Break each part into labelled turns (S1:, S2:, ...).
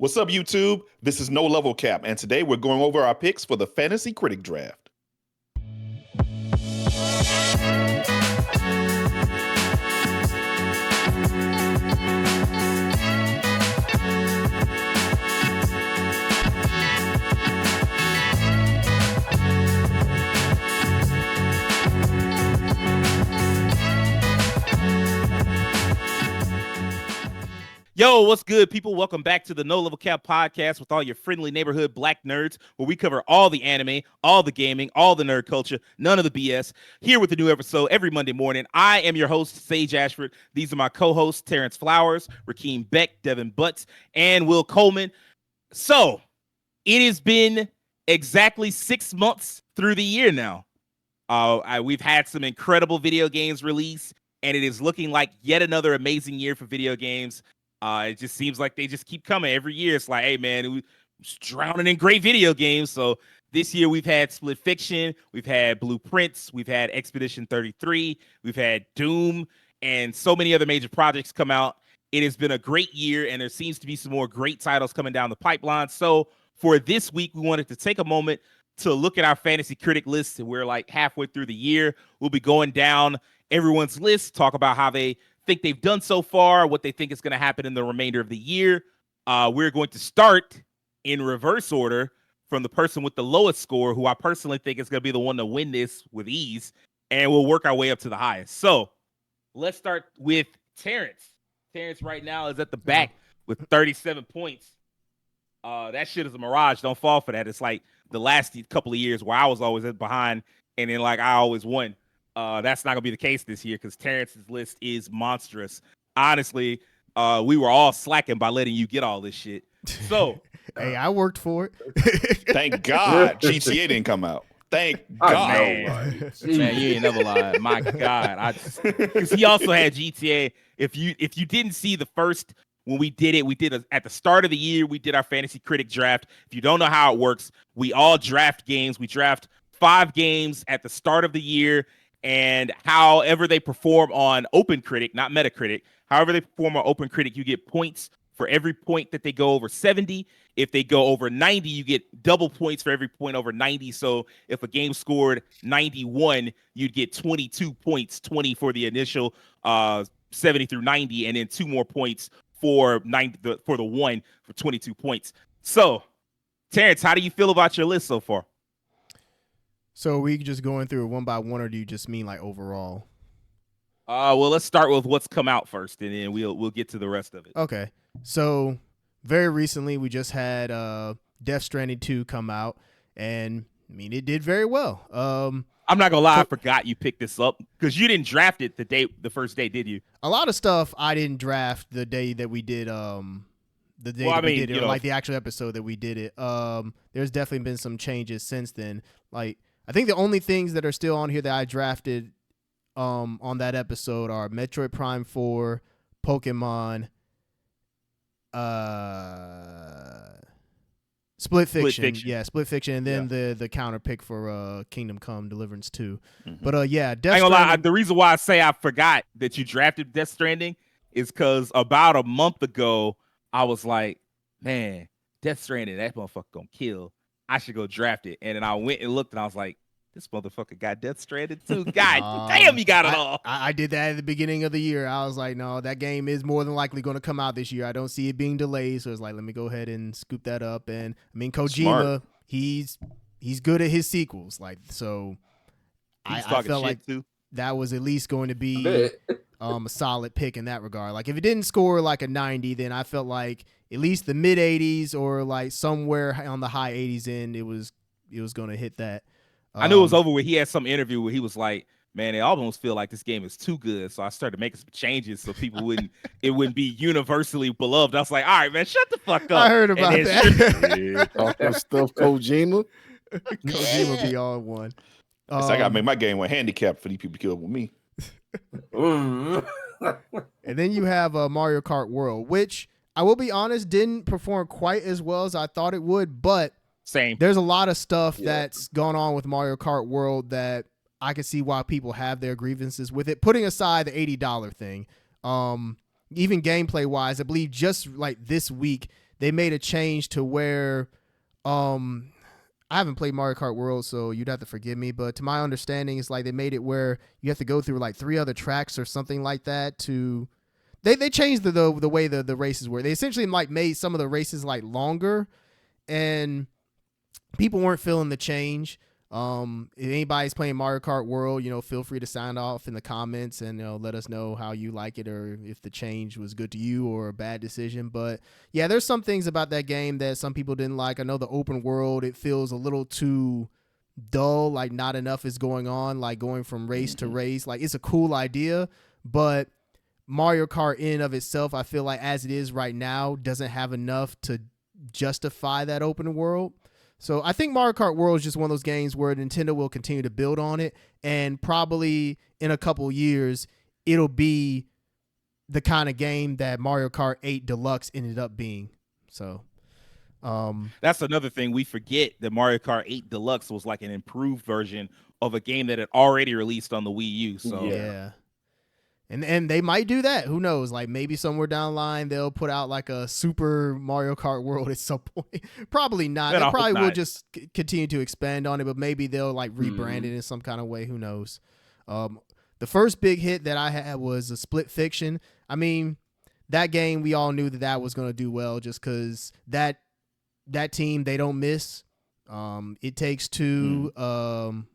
S1: What's up, YouTube? This is No Level Cap, and today we're going over our picks for the Fantasy Critic Draft.
S2: Yo, what's good, people? Welcome back to the No Level Cap podcast with all your friendly neighborhood black nerds, where we cover all the anime, all the gaming, all the nerd culture, none of the BS. Here with a new episode every Monday morning. I am your host, Sage Ashford. These are my co-hosts, Terance Flowers, Rajhkeem Beck, Devin Butts, and Will Coleman. So, it has been exactly 6 months through the year now. We've had some incredible video games release, and it is looking like yet another amazing year for video games. It just seems like they just keep coming every year. It's like, hey, man, we're drowning in great video games. So this year we've had Split Fiction, we've had Blueprints, we've had Expedition 33, we've had Doom, and so many other major projects come out. It has been a great year, and there seems to be some more great titles coming down the pipeline. So for this week, we wanted to take a moment to look at our Fantasy Critic list. We're like halfway through the year. We'll be going down everyone's list, talk about how they think they've done so far, what they think is going to happen in the remainder of the year. We're going to start in reverse order from the person with the lowest score, who I personally think is going to be the one to win this with ease, and we'll work our way up to the highest. So let's start with Terance. Terance right now is at the back with 37 points. That shit is a mirage. Don't fall for that. It's like the last couple of years where I was always behind, and then like I always won. That's not gonna be the case this year because Terance's list is monstrous. Honestly, we were all slacking by letting you get all this shit. So,
S3: hey, I worked for it.
S1: Thank God GTA didn't come out. Thank God.
S2: Man, you ain't never lied. My God, because he also had GTA. If you didn't see the first when we did it, at the start of the year. We did our Fantasy Critic draft. If you don't know how it works, we all draft games. We draft 5 games at the start of the year. And however they perform on OpenCritic, not Metacritic, however they perform on OpenCritic, you get points for every point that they go over 70. If they go over 90, you get double points for every point over 90. So if a game scored 91, you'd get 22 points, 20 for the initial 70 through 90, and then 2 more points for 90 for the one for 22 points. So, Terance, how do you feel about your list so far?
S3: So are we just going through it one by one, or do you just mean like overall?
S2: Well, let's start with what's come out first, and then we'll get to the rest of it.
S3: Okay. So very recently, we just had Death Stranding 2 come out, and I mean it did very well.
S2: I'm not gonna lie, I forgot you picked this up because you didn't draft it the first day, did you?
S3: A lot of stuff I didn't draft the day that we did. The day we did it, like the actual episode that we did it. There's definitely been some changes since then. Like, I think the only things that are still on here that I drafted on that episode are Metroid Prime 4, Pokemon, Split Fiction. Yeah, Split Fiction, and then the counter pick for Kingdom Come Deliverance 2. Mm-hmm. But yeah, Death
S2: I ain't gonna
S3: Stranding,
S2: lie, the reason why I say I forgot that you drafted Death Stranding is because about a month ago I was like, man, Death Stranding, that motherfucker gonna kill. I should go draft it. And then I went and looked, and I was like, this motherfucker got Death Stranded too. God damn, he got it all.
S3: I did that at the beginning of the year. I was like, no, that game is more than likely going to come out this year. I don't see it being delayed. So it's like, let me go ahead and scoop that up. And I mean, Kojima, he's good at his sequels. Like, so I felt like that was at least going to be a solid pick in that regard. Like, if it didn't score like a 90, then I felt like at least the mid 80s or like somewhere on the high 80s end, it was going to hit that.
S2: I knew it was over when he had some interview where he was like, man, they almost feel like this game is too good. So I started making some changes so people wouldn't be universally beloved. I was like, all right, man, shut the fuck up.
S3: I heard about that.
S4: Yeah, talk that stuff, Kojima.
S3: Kojima be all one.
S1: So I got to make my game one handicap for these people to kill up with me.
S3: And then you have Mario Kart World, which I will be honest, didn't perform quite as well as I thought it would, but
S2: same.
S3: There's a lot of stuff that's gone on with Mario Kart World that I can see why people have their grievances with it. Putting aside the $80 thing, even gameplay wise, I believe just like this week they made a change to where I haven't played Mario Kart World, so you'd have to forgive me, but to my understanding, it's like they made it where you have to go through like 3 other tracks or something like that to they changed the way the races were. They essentially like made some of the races like longer, and people weren't feeling the change. If anybody's playing Mario Kart World, feel free to sign off in the comments and let us know how you like it or if the change was good to you or a bad decision. But yeah, there's some things about that game that some people didn't like. I know the open world, it feels a little too dull, like not enough is going on, like going from race to race. Like it's a cool idea, but Mario Kart in and of itself, I feel like as it is right now, doesn't have enough to justify that open world. So I think Mario Kart World is just one of those games where Nintendo will continue to build on it, and probably in a couple years, it'll be the kind of game that Mario Kart 8 Deluxe ended up being. So
S2: that's another thing we forget, that Mario Kart 8 Deluxe was like an improved version of a game that had already released on the Wii U. So
S3: yeah. And they might do that. Who knows? Like maybe somewhere down the line they'll put out like a Super Mario Kart World at some point. Probably not. They probably will just continue to expand on it, but maybe they'll like rebrand it in some kind of way. Who knows? The first big hit that I had was a Split Fiction. I mean, that game we all knew that was going to do well just because that team, they don't miss. It Takes Two,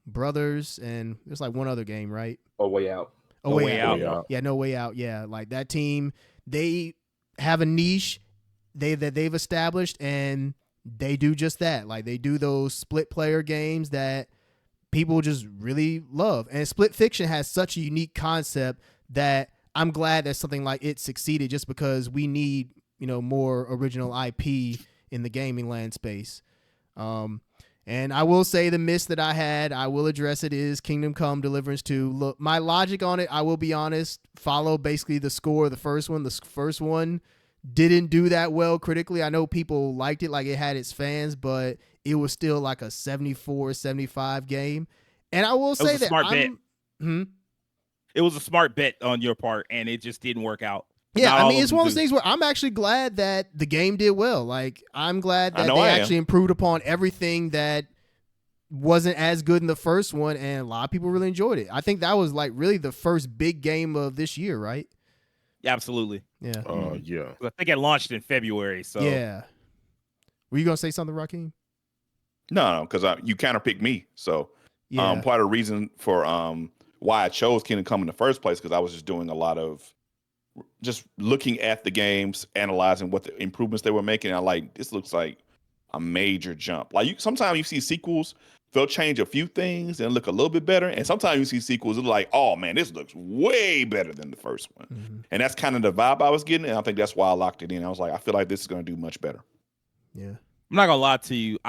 S3: Brothers, and there's like one other game, right?
S5: Oh, Way Out.
S3: No Way Out. Yeah, No Way Out. Yeah, like that team, they have a niche that they've established, and they do just that. Like they do those split player games that people just really love. And Split Fiction has such a unique concept that I'm glad that something like it succeeded, just because we need more original IP in the gaming land space. And I will say the miss that I had, I will address it, is Kingdom Come Deliverance 2. Look, my logic on it, I will be honest, follow basically the score of the first one. The first one didn't do that well critically. I know people liked it, like it had its fans, but it was still like a 74, 75 game. And I will say that
S2: smart bet. It was a smart bet on your part, and it just didn't work out.
S3: Yeah, I mean, it's one of those things where I'm actually glad that the game did well. Like, I'm glad that they actually improved upon everything that wasn't as good in the first one, and a lot of people really enjoyed it. I think that was like really the first big game of this year, right?
S2: Yeah, absolutely.
S3: Yeah.
S4: Yeah.
S2: I think it launched in February. So
S3: yeah. Were you gonna say something, Rajhkeem?
S1: No, because you counterpicked me. So
S3: Yeah.
S1: part of the reason for why I chose Kingdom Come in the first place, because I was just doing a lot of just looking at the games, analyzing what the improvements they were making. And I like, this looks like a major jump. Like sometimes you see sequels, they'll change a few things and look a little bit better. And sometimes you see sequels, it's like, oh man, this looks way better than the first one.
S3: Mm-hmm.
S1: And that's kind of the vibe I was getting. And I think that's why I locked it in. I was like, I feel like this is going to do much better.
S3: Yeah.
S2: I'm not gonna lie to you.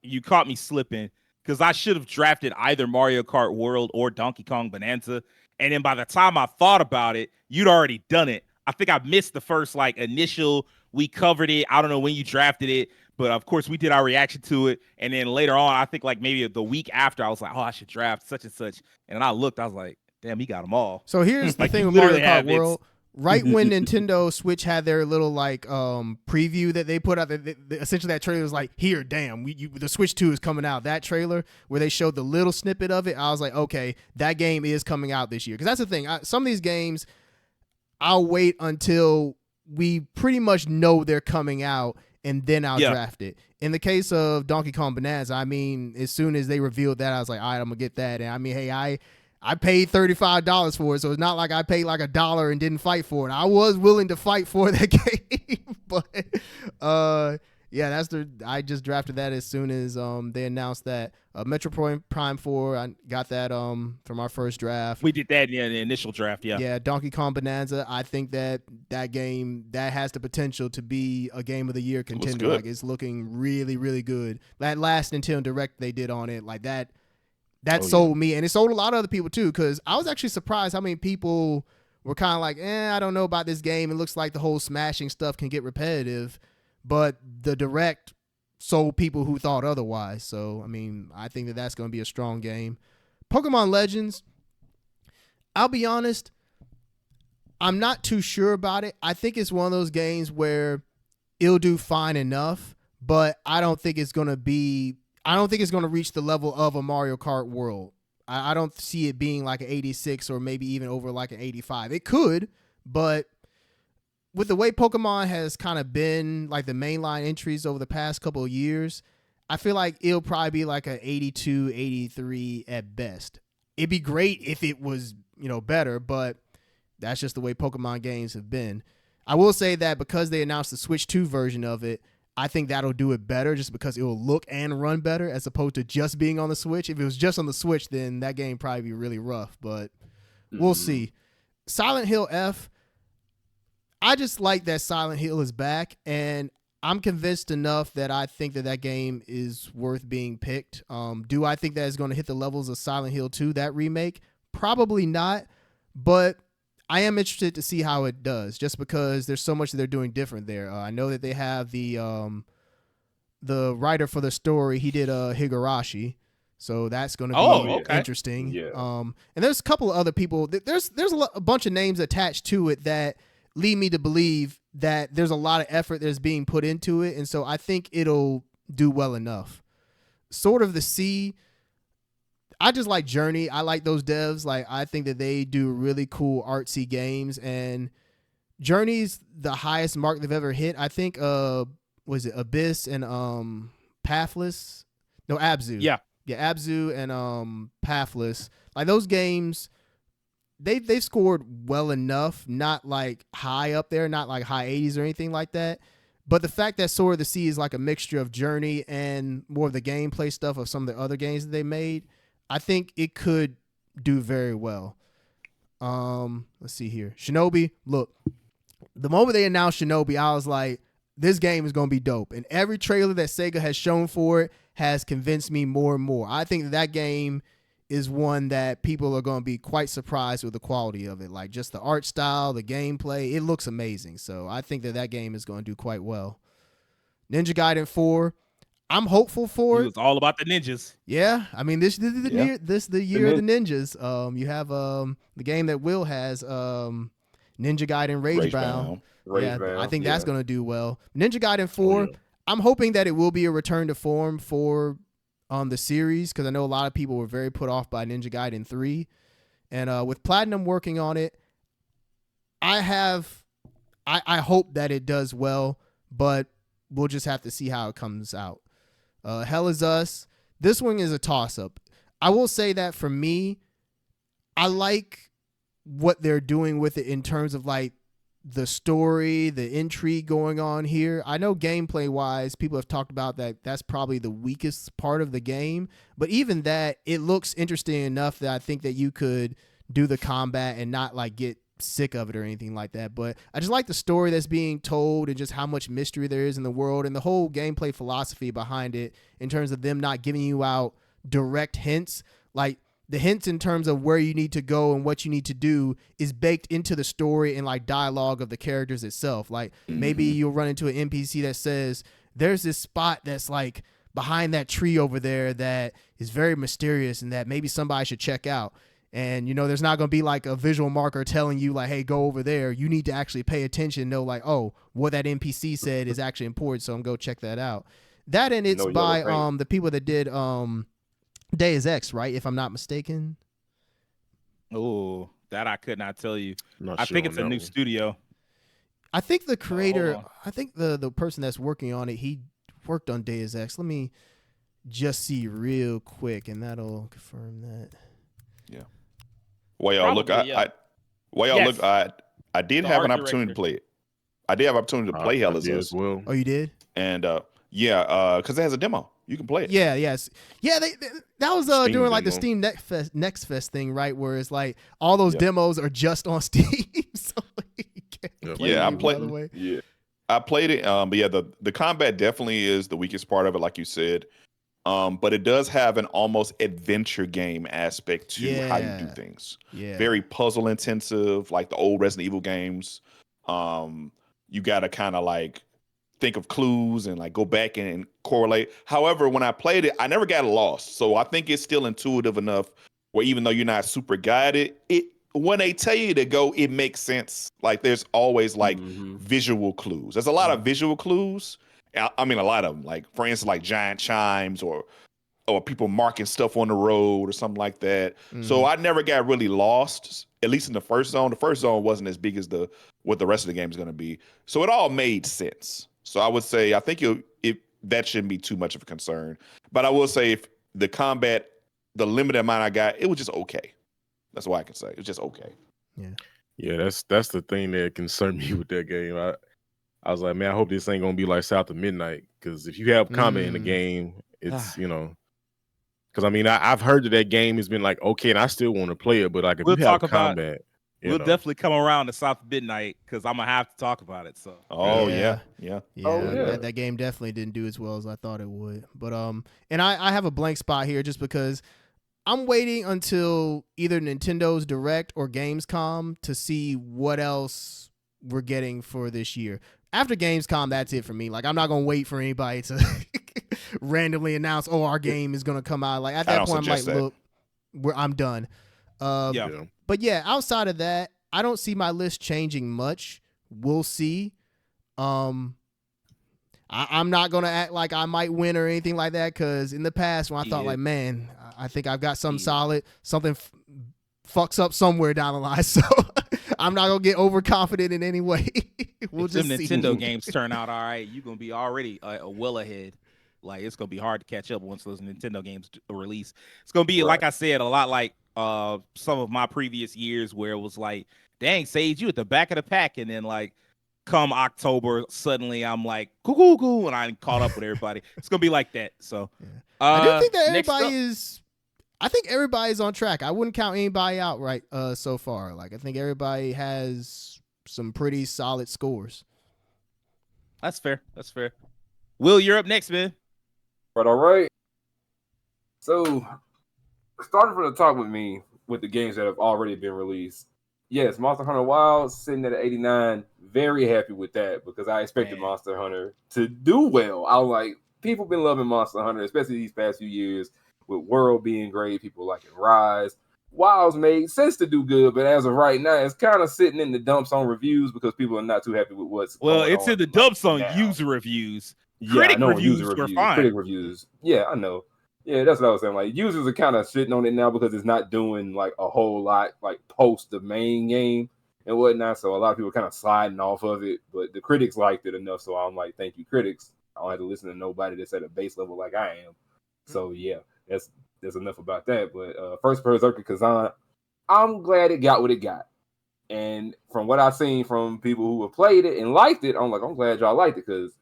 S2: You caught me slipping, because I should have drafted either Mario Kart World or Donkey Kong Bonanza. And then by the time I thought about it, you'd already done it. I think I missed the first initial, we covered it. I don't know when you drafted it, but of course we did our reaction to it. And then later on, I think maybe the week after, I was like, oh, I should draft such and such. And then I looked, I was like, damn, he got them all.
S3: So here's the thing with Mario Kart World. Right when Nintendo Switch had their little preview that they put out, essentially that trailer was like, here, damn, the Switch 2 is coming out. That trailer where they showed the little snippet of it, I was like, okay, that game is coming out this year. Because that's the thing. Some of these games, I'll wait until we pretty much know they're coming out, and then I'll draft it. In the case of Donkey Kong Bonanza, I mean, as soon as they revealed that, I was like, all right, I'm going to get that. And I mean, hey, I paid $35 for it, so it's not like I paid like $1 and didn't fight for it. I was willing to fight for that game, but yeah, I just drafted that as soon as they announced that. Metroid Prime 4, I got that from our first draft.
S2: We did that in the initial draft, yeah.
S3: Yeah, Donkey Kong Bonanza, I think that game that has the potential to be a game of the year contender. Like it's looking really, really good. That last Nintendo Direct they did on it, like that sold me, and it sold a lot of other people too, because I was actually surprised how many people were kind of like, I don't know about this game. It looks like the whole smashing stuff can get repetitive, but the Direct sold people who thought otherwise. So, I mean, I think that's going to be a strong game. Pokemon Legends, I'll be honest, I'm not too sure about it. I think it's one of those games where it'll do fine enough, but I don't think it's going to reach the level of a Mario Kart World. I don't see it being like an 86 or maybe even over like an 85. It could, but with the way Pokemon has kind of been like the mainline entries over the past couple of years, I feel like it'll probably be like an 82, 83 at best. It'd be great if it was, better, but that's just the way Pokemon games have been. I will say that because they announced the Switch 2 version of it, I think that'll do it better just because it will look and run better as opposed to just being on the Switch. If it was just on the Switch, then that game probably be really rough, but we'll see. Silent Hill F, I just like that Silent Hill is back, and I'm convinced enough that I think that game is worth being picked. Do I think that it's going to hit the levels of Silent Hill 2, that remake? Probably not, but I am interested to see how it does, just because there's so much that they're doing different there. I know that they have the writer for the story. He did Higurashi, so that's going to be interesting.
S5: Yeah.
S3: And there's a couple of other people. There's a bunch of names attached to it that lead me to believe that there's a lot of effort that's being put into it, and so I think it'll do well enough. Sword of the Sea, I just like Journey. I like those devs. Like, I think that they do really cool artsy games, and Journey's the highest mark they've ever hit. I think was it Abyss and Pathless? No, Abzu.
S2: Yeah,
S3: Abzu and Pathless. Like, those games, they've scored well enough, not like high up there, not like high 80s or anything like that. But the fact that Sword of the Sea is like a mixture of Journey and more of the gameplay stuff of some of the other games that they made, I think it could do very well. Let's see here. Shinobi, look, the moment they announced Shinobi, I was like, this game is going to be dope. And every trailer that Sega has shown for it has convinced me more and more. I think that game is one that people are going to be quite surprised with the quality of it. Like, just the art style, the gameplay, it looks amazing. So I think that game is going to do quite well. Ninja Gaiden 4, I'm hopeful for it.
S2: It's all about the ninjas.
S3: Yeah, I mean, this is the year of the ninjas. You have the game that Will has, Ninja Gaiden Ragebound.
S5: Ragebound.
S3: I think that's going to do well. Ninja Gaiden 4, I'm hoping that it will be a return to form for the series, because I know a lot of people were very put off by Ninja Gaiden 3. And with Platinum working on it, I hope that it does well, but we'll just have to see how it comes out. Hell Is Us, this one is a toss-up. I will say that for me, I like what they're doing with it in terms of like the story, the intrigue going on here. I know gameplay-wise, people have talked about that's probably the weakest part of the game, but even that, it looks interesting enough that I think that you could do the combat and not like get sick of it or anything like that. But I just like the story that's being told and just how much mystery there is in the world and the whole gameplay philosophy behind it in terms of them not giving you out direct hints. Like, the hints in terms of where you need to go and what you need to do is baked into the story and like dialogue of the characters itself. Like, maybe you'll run into an NPC that says, there's this spot that's like behind that tree over there that is very mysterious and that maybe somebody should check out. And, there's not going to be like a visual marker telling you like, hey, go over there. You need to actually pay attention and know like, oh, what that NPC said is actually important. So I'm going to go check that out. That, and it's by the people that did Deus Ex, right? If I'm not mistaken.
S2: Oh, that I could not tell you.
S5: I
S2: think it's a new studio.
S3: I think the creator, I think the person that's working on it, he worked on Deus Ex. Let me just see real quick, and that'll confirm that.
S1: Yeah. Well, y'all look, I did have an opportunity to play it. I did have an opportunity to play Hell Is Us.
S5: Well.
S3: Oh, you did?
S1: And because it has a demo. You can play it.
S3: Yeah, yes. Yeah, that was
S5: Steam
S3: doing like the
S5: demo.
S3: Steam Next Fest thing, right? Where it's like all those demos are just on Steam. So you can't play
S1: I
S3: them
S1: played.
S3: the other way.
S1: Yeah, I played it. But yeah, the combat definitely is the weakest part of it, like you said. But it does have an almost adventure game aspect to how you do things.
S3: Yeah.
S1: Very puzzle intensive, like the old Resident Evil games. You gotta kind of like think of clues and like go back and correlate. However, when I played it, I never got lost. So I think it's still intuitive enough where even though you're not super guided, it when they tell you to go, it makes sense. Like there's always like visual clues. There's a lot of visual clues. I mean, a lot of them. Like for instance, like giant chimes or people marking stuff on the road or something like that. So I never got really lost. At least in the first zone. The first zone wasn't as big as what the rest of the game is going to be. So it all made sense. So I would say I think that shouldn't be too much of a concern. But I will say if the combat, the limited amount I got, it was just okay. That's what I can say. It was just okay.
S4: Yeah, that's the thing that concerned me with that game. I was like, man, I hope this ain't gonna be like South of Midnight, because if you have combat in the game, it's because I mean I've heard that game has been like okay, and I still want to play it, but like if you have combat,
S2: we'll definitely come around to South of Midnight because I'm gonna have to talk about it. So
S3: that game definitely didn't do as well as I thought it would. But and I have a blank spot here just because I'm waiting until either Nintendo's Direct or Gamescom to see what else we're getting for this year. After Gamescom, that's it for me. Like, I'm not going to wait for anybody to randomly announce, our game is going to come out. Like, at that point, I'm like, look, I'm done. But yeah, outside of that, I don't see my list changing much. We'll see. I'm not going to act like I might win or anything like that, because in the past when I thought like, man, I think I've got something solid, something fucks up somewhere down the line. So I'm not going to get overconfident in any way. We'll just see.
S2: Nintendo games turn out all right, you're going to be already well ahead. Like, it's going to be hard to catch up once those Nintendo games release. It's going to be, like I said, a lot like some of my previous years where it was like, dang, Sage, you at the back of the pack. And then, like, come October, suddenly I'm like, cool, and I caught up with everybody. It's going to be like that. So
S3: I do think that everybody's on track. I wouldn't count anybody out so far. Like, I think everybody has some pretty solid scores.
S2: That's fair. Will, you're up next, man.
S5: All right. So, starting from the top with me, with the games that have already been released. Yes, Monster Hunter Wilds sitting at 89. Very happy with that because I expected Monster Hunter to do well. I was like, people been loving Monster Hunter, especially these past few years, with World being great, people liking Rise. Wilds made sense to do good, but as of right now, it's kind of sitting in the dumps on reviews because people are not too happy with what's going on.
S2: It's in the dumps on user reviews. Critic reviews were fine.
S5: Critic reviews. Yeah, I know. Yeah, that's what I was saying. Like, users are kind of shitting on it now because it's not doing like a whole lot like post the main game and whatnot. So a lot of people are kind of sliding off of it, but the critics liked it enough. So I'm like, thank you, critics. I don't have to listen to nobody that's at a base level like I am. So yeah, that's enough about that. But first Berserker Kazan, I'm glad it got what it got. And from what I've seen from people who have played it and liked it, I'm glad y'all liked it because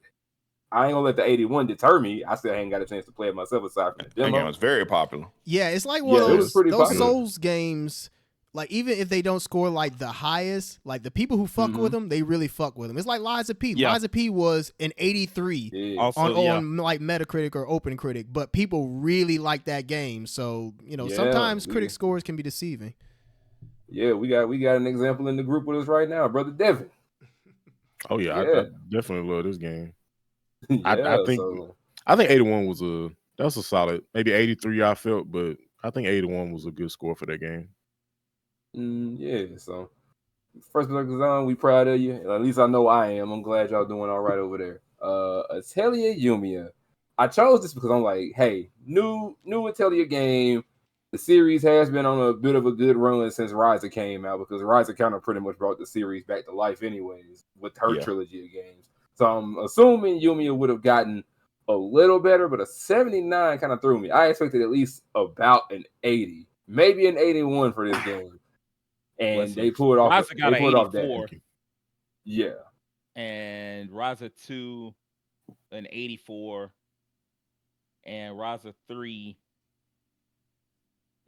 S5: I ain't gonna let the 81 deter me. I still ain't got a chance to play it myself aside from the demo.
S1: That game was very popular.
S3: Yeah, it's like one of those Souls games. Like, even if they don't score like the highest, like the people who fuck with them, they really fuck with them. It's like Liza P.
S2: Yeah.
S3: Liza P was an 83 on like Metacritic or OpenCritic, but people really like that game. So sometimes critic scores can be deceiving.
S5: Yeah, we got an example in the group with us right now, brother Devin.
S4: Oh yeah, I definitely love this game. I think 81 was a solid, maybe 83 I felt, but I think 81 was a good score for that game.
S5: So first Berserker, we proud of you. At least I know I am. I'm glad y'all doing all right over there. Atelier Yumiya. I chose this because I'm like, hey, new Atelier game. The series has been on a bit of a good run since Ryza came out because Ryza kind of pretty much brought the series back to life anyways with her trilogy of games. So I'm assuming Yumiya would have gotten a little better, but a 79 kind of threw me. I expected at least about an 80, maybe an 81 for this game. And they pulled off.
S2: Ryza got an 84.
S5: Yeah.
S2: And Ryza 2, an 84. And Ryza 3,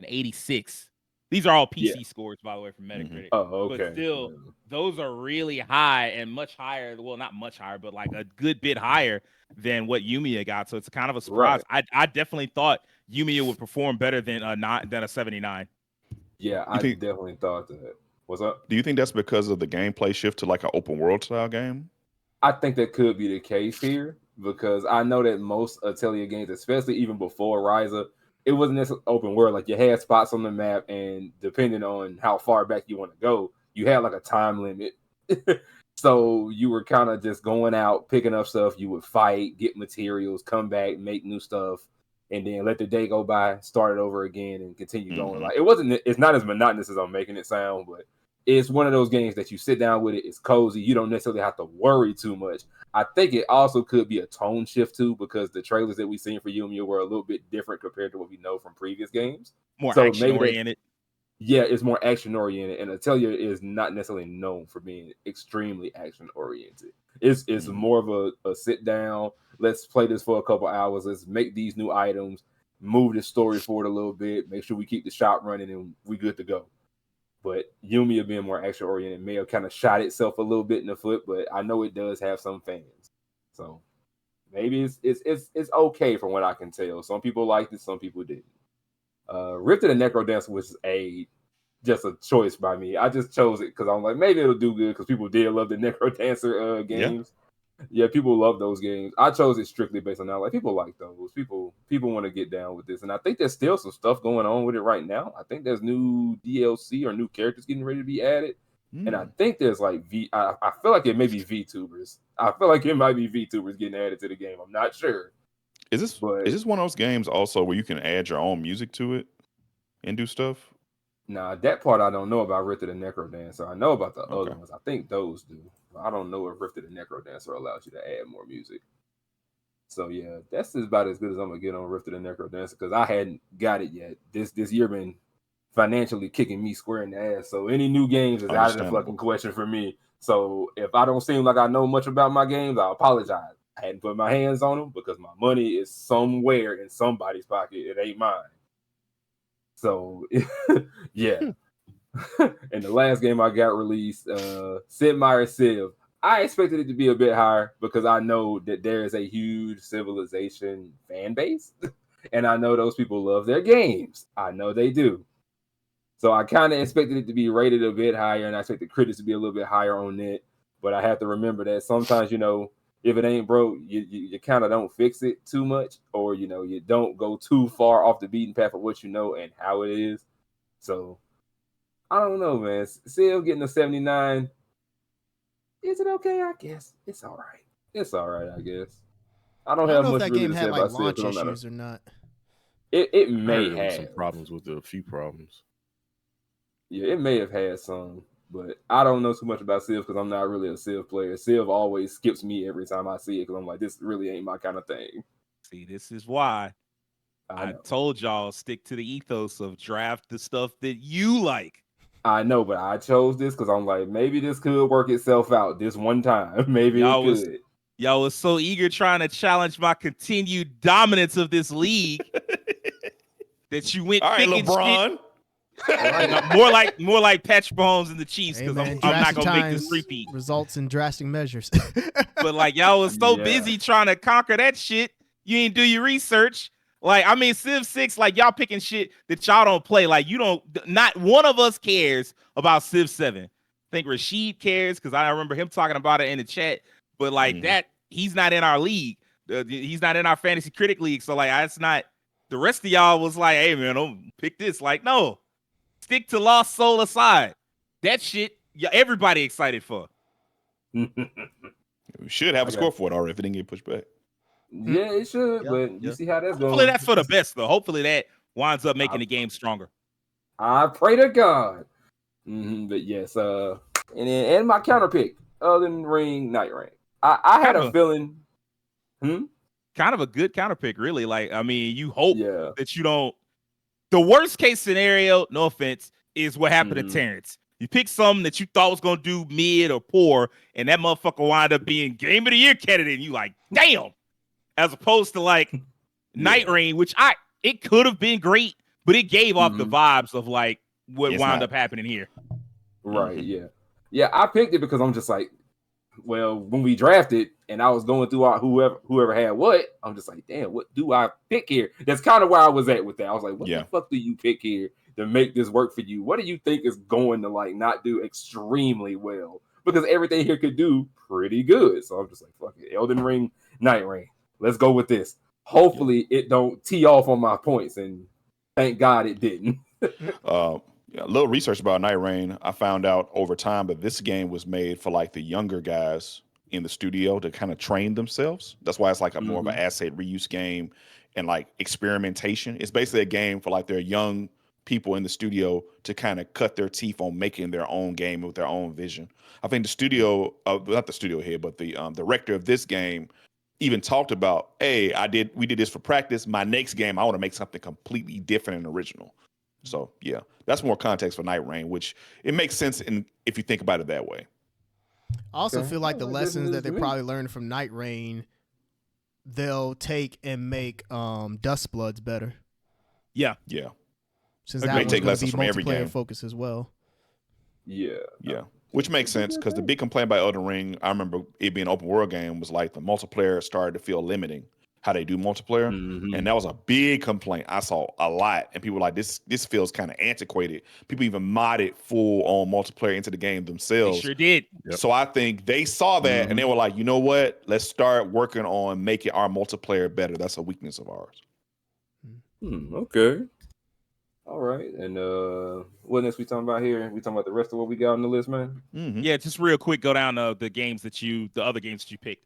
S2: an 86. These are all PC scores, by the way, from Metacritic.
S5: Oh, okay.
S2: But still, those are really high and much higher. Well, not much higher, but like a good bit higher than what Yumiya got. So it's kind of a surprise.
S5: Right.
S2: I definitely thought Yumiya would perform better than a 79.
S5: Yeah, I definitely thought that. What's up?
S1: Do you think that's because of the gameplay shift to like an open world style game?
S5: I think that could be the case here because I know that most Atelier games, especially even before Ryza, it wasn't necessarily open world. Like you had spots on the map, and depending on how far back you want to go, you had like a time limit. So you were kind of just going out, picking up stuff. You would fight, get materials, come back, make new stuff, and then let the day go by, start it over again, and continue going. Like it's not as monotonous as I'm making it sound, but it's one of those games that you sit down with it. It's cozy. You don't necessarily have to worry too much. I think it also could be a tone shift too, because the trailers that we've seen for Yumiya were a little bit different compared to what we know from previous games.
S2: More action oriented.
S5: Yeah, it's more action oriented, and Atelier is not necessarily known for being extremely action oriented. It's more of a sit down. Let's play this for a couple hours. Let's make these new items, move the story forward a little bit, make sure we keep the shop running, and we good to go. But Yumiya being more action oriented may have kind of shot itself a little bit in the foot, but I know it does have some fans, so maybe it's okay from what I can tell. Some people liked it, some people didn't. Rift of the Necrodancer was just a choice by me. I just chose it because I'm like, maybe it'll do good because people did love the Necrodancer games. Yeah, people love those games. I chose it strictly based on that. Like people like those. People want to get down with this, and I think there's still some stuff going on with it right now. I think there's new DLC or new characters getting ready to be added, and I think there's like I feel like it may be VTubers. I feel like it might be VTubers getting added to the game. I'm not sure.
S1: Is this one of those games also where you can add your own music to it and do stuff?
S5: Nah, that part I don't know about Rift of the Necrodancer. I know about the other ones. I think those do. I don't know if Rift of the Necrodancer allows you to add more music. So yeah, that's about as good as I'm gonna get on Rift of the Necrodancer because I hadn't got it yet. This year been financially kicking me square in the ass. So any new games is out of the fucking question for me. So if I don't seem like I know much about my games, I apologize. I hadn't put my hands on them because my money is somewhere in somebody's pocket. It ain't mine. So, yeah. And the last game I got released, Sid Meier's Civ. I expected it to be a bit higher because I know that there is a huge Civilization fan base. And I know those people love their games. I know they do. So I kind of expected it to be rated a bit higher, and I expect the critics to be a little bit higher on it. But I have to remember that sometimes, if it ain't broke, you kind of don't fix it too much, or you don't go too far off the beaten path of what you know and how it is. So I don't know, man. Still getting a 79. Is it okay? I guess it's all right. It's all right, I guess. I don't have
S3: know
S5: much
S3: if that
S5: really
S3: game
S5: to say
S3: had
S5: about
S3: like launch
S5: Civ,
S3: issues or not.
S5: It may have
S4: some problems with a few problems.
S5: Yeah, it may have had some. But I don't know too much about Civ because I'm not really a Civ player. Civ always skips me every time I see it because I'm like, this really ain't my kind of thing.
S2: See, this is why I told y'all stick to the ethos of draft the stuff that you like.
S5: I know, but I chose this because I'm like, maybe this could work itself out this one time. Maybe it could.
S2: Y'all was so eager trying to challenge my continued dominance of this league that you went picking
S1: LeBron.
S2: Shit. more like Patrick Mahomes and the Chiefs because I'm not gonna make this repeat.
S3: Results in drastic measures.
S2: But like y'all was so busy trying to conquer that shit, you ain't do your research. Like Civ 6, like y'all picking shit that y'all don't play. Like not one of us cares about Civ 7. I think Rashid cares because I remember him talking about it in the chat. But like that, he's not in our league. He's not in our Fantasy Critic league. So like that's not. The rest of y'all was like, hey man, don't pick this. Like no. Stick to Lost Soul aside. That shit, everybody excited for.
S1: We should have a score for it already if it didn't get pushed back.
S5: Yeah, it should, but you see how that's going.
S2: Hopefully that's for the best, though. Hopefully that winds up making the game stronger.
S5: I pray to God. But yes, and my counter pick, Elden Ring, Night Ring. I had a feeling.
S2: Kind of a good counter pick, really. Like, you hope that you don't. The worst case scenario, no offense, is what happened to Terance. You pick something that you thought was going to do mid or poor, and that motherfucker wind up being Game of the Year candidate, and you like, damn. As opposed to like Night Ring, which it could have been great, but it gave off the vibes of like what wound up happening here.
S5: Right, yeah. I picked it because I'm just like, well, when we drafted and I was going through whoever had what, I'm just like, damn, what do I pick here? That's kind of where I was at with that. I was like, what the fuck do you pick here to make this work for you? What do you think is going to like not do extremely well? Because everything here could do pretty good. So I'm just like, fuck it. Elden Ring, Night Ring. Let's go with this. Hopefully it don't tee off on my points. And Thank God it didn't.
S1: Yeah, a little research about Night Rain. I found out over time that this game was made for like the younger guys in the studio to kind of train themselves. That's why it's like a more of an asset reuse game and like experimentation. It's basically a game for like their young people in the studio to kind of cut their teeth on making their own game with their own vision. I think the studio, not the studio head, but the director of this game even talked about, hey, we did this for practice. My next game, I want to make something completely different and original. So yeah, that's more context for Night Rain, which it makes sense if you think about it that way.
S3: I also
S5: Okay.
S3: feel like the
S5: Well,
S3: lessons that they
S5: definitely.
S3: probably learned from Night Rain, they'll take and make Dust Bloods better.
S2: Yeah.
S1: Yeah.
S3: Since
S1: They
S3: that one's
S1: take
S3: going to
S1: lessons
S3: be
S1: from every
S3: multiplayer
S1: game.
S3: focus as well.
S5: Yeah.
S1: Yeah. Which makes sense because the big complaint by Elden Ring, I remember it being an open world game, was like the multiplayer started to feel limiting how they do multiplayer. And that was a big complaint I saw a lot. And people were like, this feels kind of antiquated. People even modded full on multiplayer into the game
S2: They
S1: themselves.
S2: sure did.
S4: Yep.
S1: So I think they saw that and they were like, you know what? Let's start working on making our multiplayer better. That's a weakness of ours.
S5: Okay. All right. And what next we talking about here? We talking about the rest of what we got on the list, man?
S1: Mm-hmm.
S2: Yeah, just real quick, go down the other games that you picked.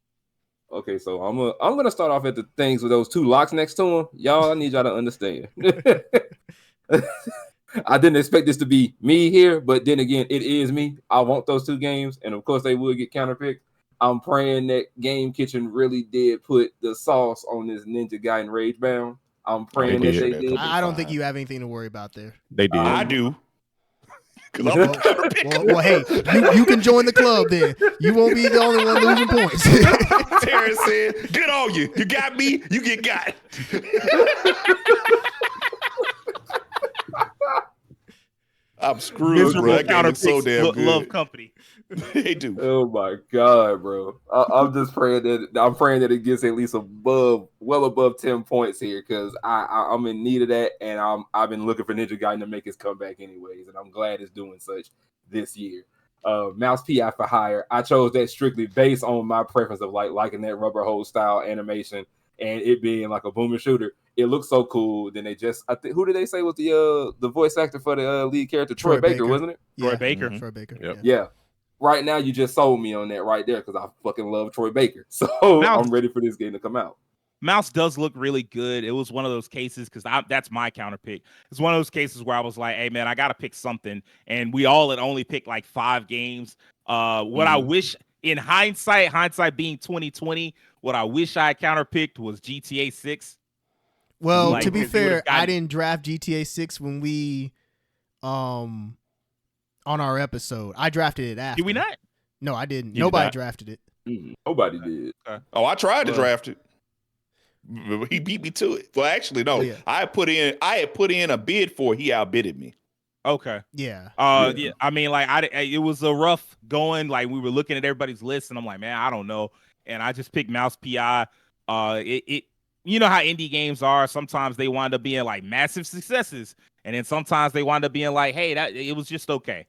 S5: Okay, so I'm gonna start off at the things with those two locks next to them. Y'all, I need y'all to understand. I didn't expect this to be me here, but then again, it is me. I want those two games, and of course they will get counterpicked. I'm praying that Game Kitchen really did put the sauce on this Ninja Gaiden Ragebound. I'm praying that they did.
S3: I don't think you have anything to worry about there.
S4: They did.
S1: I do. Because I'm the counterpick.
S3: Well, hey, you can join the club then. You won't be the only one losing points.
S1: Terance said, good on you. You got me, you get got. I'm screwed, bro. That game is so damn good.
S2: Love company.
S1: They do.
S5: Oh my God, bro! I'm just praying that it gets at least well above 10 points here, because I'm in need of that, and I've been looking for Ninja Gaiden to make his comeback anyways, and I'm glad it's doing such this year. Mouse PI for hire. I chose that strictly based on my preference of liking that rubber hose style animation and it being like a boomer shooter. It looks so cool. Then I think who did they say was the voice actor for the lead character? Troy Baker, wasn't it?
S3: Yeah,
S2: Troy Baker.
S3: Troy Baker.
S4: Yep.
S5: Yeah. Right now, you just sold me on that right there because I fucking love Troy Baker. So I'm ready for this game to come out.
S2: Mouse does look really good. It was one of those cases because that's my counter pick. It's one of those cases where I was like, hey, man, I got to pick something. And we all had only picked like 5 games. What I wish in hindsight being 2020, what I wish I counterpicked was GTA 6.
S3: Well,
S2: Like,
S3: to be
S2: 'cause you would've
S3: fair,
S2: gotten-
S3: I didn't draft GTA 6 when we on our episode. I drafted it after.
S2: Did we not?
S3: No, I didn't.
S1: You did
S3: Nobody
S1: not.
S3: drafted it.
S5: Nobody did.
S1: Oh, I tried to draft it. He beat me to it. Well, actually, no.
S3: Oh, yeah.
S1: I had put in a bid for it. He outbidded me.
S2: Okay.
S3: Yeah.
S2: Yeah. I mean, like, it was a rough going. Like, we were looking at everybody's list, and I'm like, man, I don't know. And I just picked Mouse PI. You know how indie games are. Sometimes they wind up being like massive successes, and then sometimes they wind up being like, hey, it was just okay.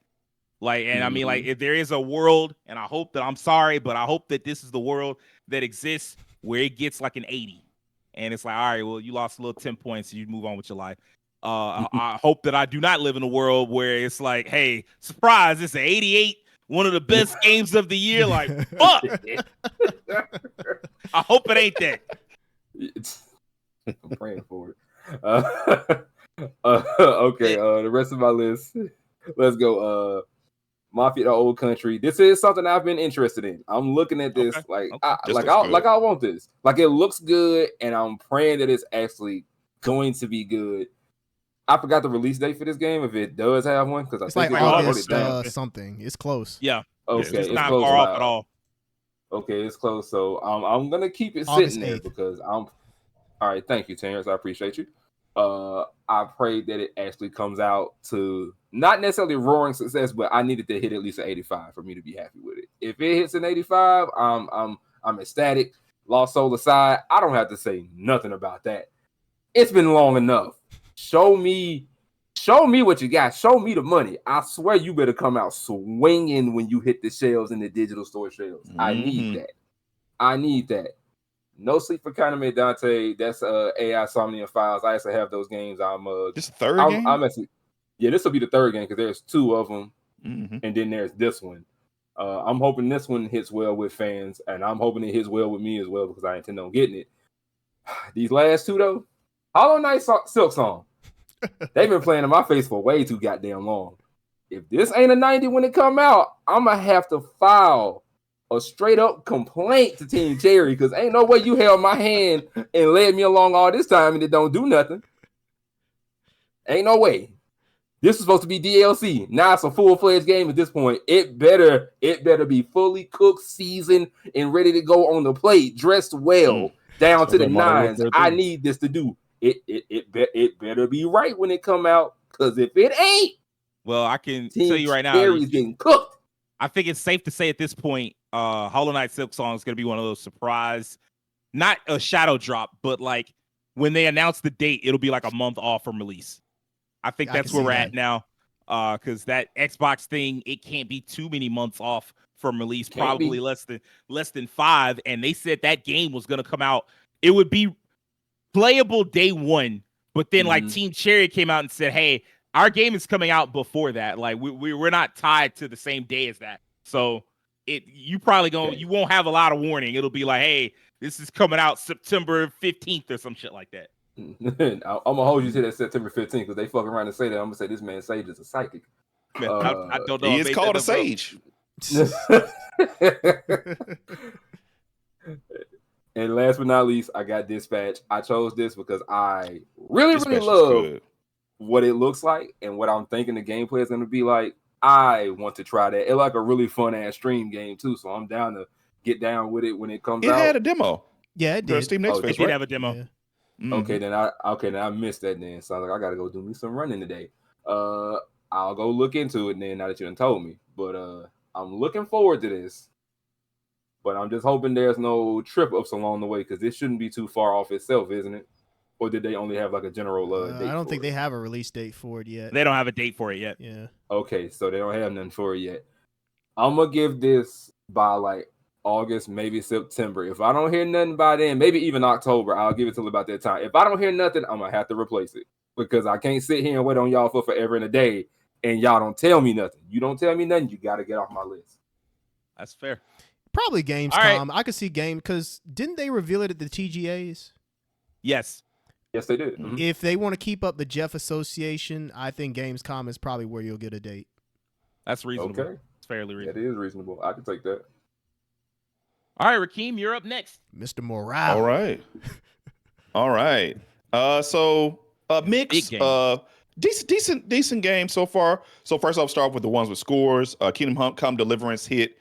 S2: Like, and I mean, like, if there is a world, and I hope that I'm sorry, but I hope that this is the world that exists where it gets like an 80, and it's like, all right, well, you lost a little 10 points, you move on with your life. I hope that I do not live in a world where it's like, hey, surprise, it's an 88, one of the best games of the year. Like, fuck. I hope it ain't that.
S5: I'm praying for it. Okay, the rest of my list. Let's go. Mafia, the Old Country. This is something I've been interested in. I'm looking at this I want this. Like, it looks good, and I'm praying that it's actually going to be good. I forgot the release date for this game, if it does have one, because
S3: It's
S5: I
S3: like
S5: think
S3: August something. It's close.
S2: Yeah.
S5: Okay,
S2: It's not
S5: close.
S2: far off at all.
S5: Okay, it's close. So I'm gonna keep it
S3: August
S5: sitting there
S3: 8th.
S5: because I'm all right. Thank you, Terance. I appreciate you. I pray that it actually comes out to not necessarily roaring success, but I needed to hit at least an 85 for me to be happy with it. If it hits an 85, I'm ecstatic. Lost Soul aside, I don't have to say nothing about that. It's been long enough. Show me what you got. Show me the money. I swear you better come out swinging when you hit the shelves in the digital store shelves. I need that. No Sleep for Kaname Dante. That's AI Somnium Files. I actually have those games.
S1: This third game?
S5: I'm actually, yeah, this will be the third game because there's 2 of them,
S1: Mm-hmm.
S5: and then there's this one. I'm hoping this one hits well with fans, and I'm hoping it hits well with me as well because I intend on getting it. These last 2 though, Hollow Knight Silk Song. They've been playing in my face for way too goddamn long. If this ain't a 90 when it come out, I'm gonna have to file a straight up complaint to Team Cherry because ain't no way you held my hand and led me along all this time and it don't do nothing. Ain't no way. This is supposed to be DLC. Now it's a full-fledged game at this point. It better be fully cooked, seasoned, and ready to go on the plate, dressed well, down to the nines. I need this to do. It better be right when it come out, because if it ain't,
S2: well, I can tell you right now,
S5: Cherry's getting cooked.
S2: I think it's safe to say at this point, Hollow Knight Silk Song is going to be one of those surprise, not a shadow drop, but like when they announce the date, it'll be like a month off from release. I think that's where we're at now, because that Xbox thing, it can't be too many months off from release, probably less than 5. And they said that game was going to come out. It would be playable day 1, but then like Team Cherry came out and said, "Hey, our game is coming out before that. Like we're not tied to the same day as that. So you won't have a lot of warning. It'll be like, hey, this is coming out September 15th or some shit like that."
S5: I'm gonna hold you to that September 15th because they fuck around and say that. I'm gonna say this man Sage is a psychic.
S2: Man, I don't know.
S1: He is called a sage.
S5: And last but not least, I got Dispatch. I chose this because I really love what it looks like and what I'm thinking the gameplay is going to be like. I want to try that. It's like a really fun ass stream game too, so I'm down to get down with it when it comes out.
S1: It had a demo.
S3: Yeah, it did.
S1: Steam Next
S2: It did have a demo.
S3: Yeah.
S1: Mm-hmm.
S5: Okay, then I missed that then. So I was like, I gotta go do me some running today. I'll go look into it then now that you done told me. But I'm looking forward to this. But I'm just hoping there's no trip ups along the way because this shouldn't be too far off itself, isn't it? Or did they only have like a general date?
S3: I don't think they have a release date for it yet.
S2: They don't have a date for it yet.
S3: Yeah.
S5: Okay, so they don't have nothing for it yet. I'm gonna give this by like August, maybe September. If I don't hear nothing by then, maybe even October, I'll give it till about that time. If I don't hear nothing, I'm gonna have to replace it because I can't sit here and wait on y'all for forever and a day and y'all don't tell me nothing. You don't tell me nothing, you gotta get off my list.
S2: That's fair.
S3: Probably Gamescom.
S2: Right.
S3: I could see because didn't they reveal it at the TGAs?
S2: Yes.
S5: Yes, they did.
S3: Mm-hmm. If they want to keep up the Jeff Association, I think Gamescom is probably where you'll get a date.
S2: That's reasonable.
S5: Okay.
S2: It's fairly reasonable.
S5: It is reasonable. I can take that.
S2: All right, Rajhkeem, you're up next.
S3: Mr. Morale.
S1: All right. So mix. Decent game so far. So first I'll start with the ones with scores. Kingdom Come Deliverance hit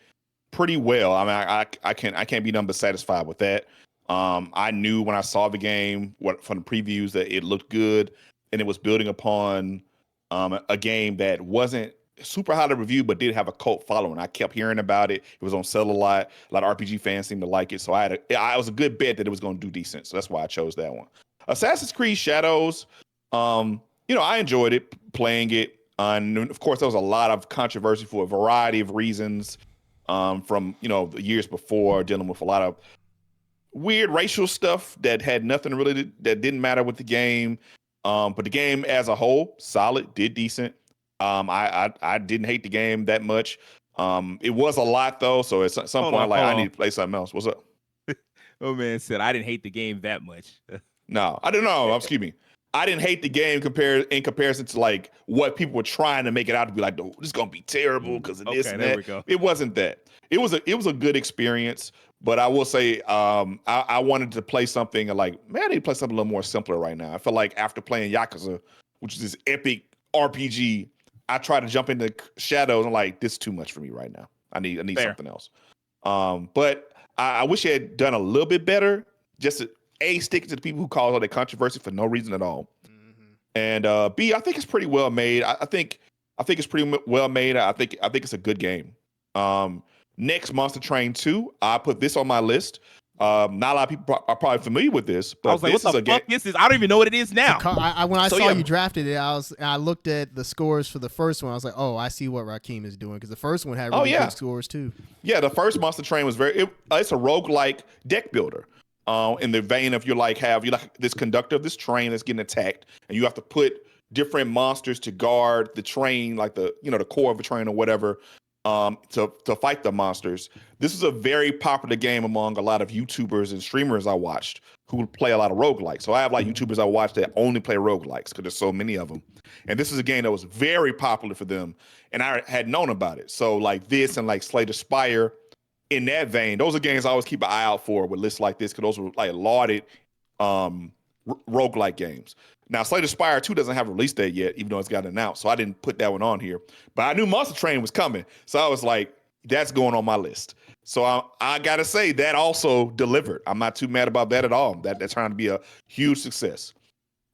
S1: pretty well. I mean, I can't be nothing but satisfied with that. I knew when I saw the game from the previews that it looked good and it was building upon a game that wasn't super highly reviewed but did have a cult following. I kept hearing about it. It was on sale a lot. A lot of RPG fans seemed to like it. So I was a good bet that it was going to do decent. So that's why I chose that one. Assassin's Creed Shadows, I enjoyed it, playing it. And of course, there was a lot of controversy for a variety of reasons from, the years before, dealing with a lot of weird racial stuff that had nothing really that didn't matter with the game. But the game as a whole, solid, did decent. I didn't hate the game that much. It was a lot though, so at some point, I need to play something else. What's up?
S2: Oh man said I didn't hate the game that much.
S1: No, I don't know. Excuse me. I didn't hate the game in comparison to like what people were trying to make it out to be like, oh, this is gonna be terrible because of this and that.
S2: We go.
S1: It wasn't that. It was a good experience, but I will say I wanted to play something like, man, I need to play something a little more simpler right now. I feel like after playing Yakuza, which is this epic RPG, I try to jump into Shadows. I'm like, this is too much for me right now. I need something else. But I wish I had done a little bit better. Just to, stick to the people who cause all that controversy for no reason at all. Mm-hmm. And B, I think it's pretty well made. I think it's pretty well made. I think it's a good game. Next, Monster Train 2. I put this on my list. Not a lot of people are probably familiar with this, but
S2: I was like, what the fuck is this? I don't even know what it is now.
S3: When I saw you drafted it, I looked at the scores for the first one. I was like, oh, I see what Rajhkeem is doing because the first one had really good scores too.
S1: Yeah, the first Monster Train was it's a roguelike deck builder. in the vein of you like this conductor of this train that's getting attacked, and you have to put different monsters to guard the train, like the core of the train or whatever, to fight the monsters. This is a very popular game among a lot of YouTubers and streamers I watched who play a lot of roguelikes. So I have like YouTubers I watch that only play roguelikes because there's so many of them. And this is a game that was very popular for them, and I had known about it. So like this and like Slay the Spire, in that vein, those are games I always keep an eye out for with lists like this, because those were like lauded roguelike games. Now, Slay the Spire 2 doesn't have a release date yet, even though it's got announced, so I didn't put that one on here. But I knew Monster Train was coming, so I was like, that's going on my list. So I gotta say, that also delivered. I'm not too mad about that at all. That's trying to be a huge success.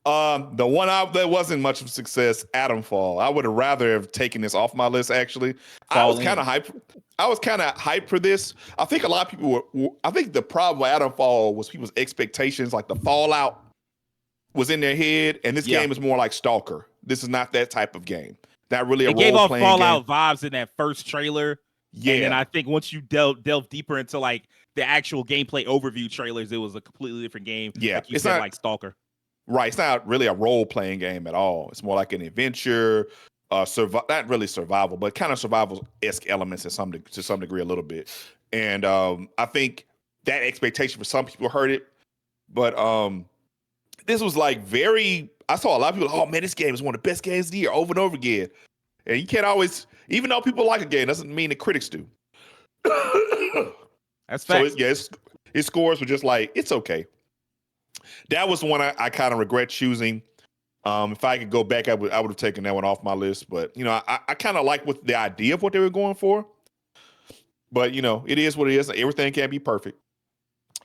S1: The one that wasn't much of a success, Atomfall. I would have rather have taken this off my list, actually. I was kind of hyped for this. I think a lot of people I think the problem with Atomfall was people's expectations, like the Fallout was in their head, and this game is more like Stalker. This is not that type of game. Not really a role-playing game.
S2: It gave off Fallout vibes in that first trailer.
S1: Yeah.
S2: And then I think once you delve deeper into like the actual gameplay overview trailers, it was a completely different game.
S1: Yeah.
S2: Like you said, like Stalker.
S1: Right. It's not really a role-playing game at all. It's more like an adventure, not really survival, but kind of survival-esque elements to some degree a little bit. And I think that expectation for some people hurt it. But this was like I saw a lot of people, oh man, this game is one of the best games of the year over and over again. And you can't always, even though people like a game, doesn't mean the critics do.
S2: That's fact.
S1: So its scores were just like, it's okay. That was one I kind of regret choosing. If I could go back, I would have taken that one off my list. But I kind of like the idea of what they were going for. But it is what it is. Everything can't be perfect.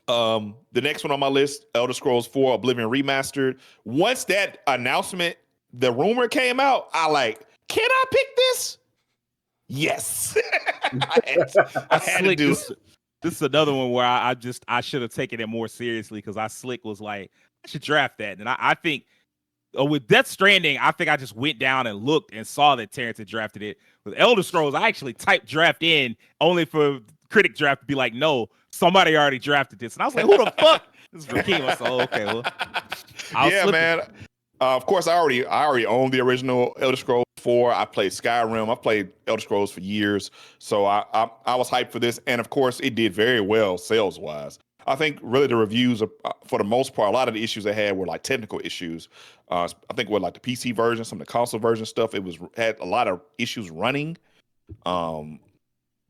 S1: The next one on my list, Elder Scrolls 4 Oblivion Remastered. Once that announcement, the rumor came out, can I pick this? Yes. I had to do it.
S2: This is another one where I should have taken it more seriously, because I slick was like, I should draft that. And I think with Death Stranding, I think I just went down and looked and saw that Terance had drafted it. With Elder Scrolls, I actually typed draft in only for Critic Draft to be like, no, somebody already drafted this. And I was like, who the fuck? This is Rajhkeem. I said, oh, okay, well.
S1: Man. Of course, I already own the original Elder Scrolls 4. I played Skyrim. I played Elder Scrolls for years, so I was hyped for this. And of course, it did very well sales wise. I think really the reviews, for the most part, a lot of the issues they had were like technical issues. I think with like the PC version, some of the console version stuff, had a lot of issues running, or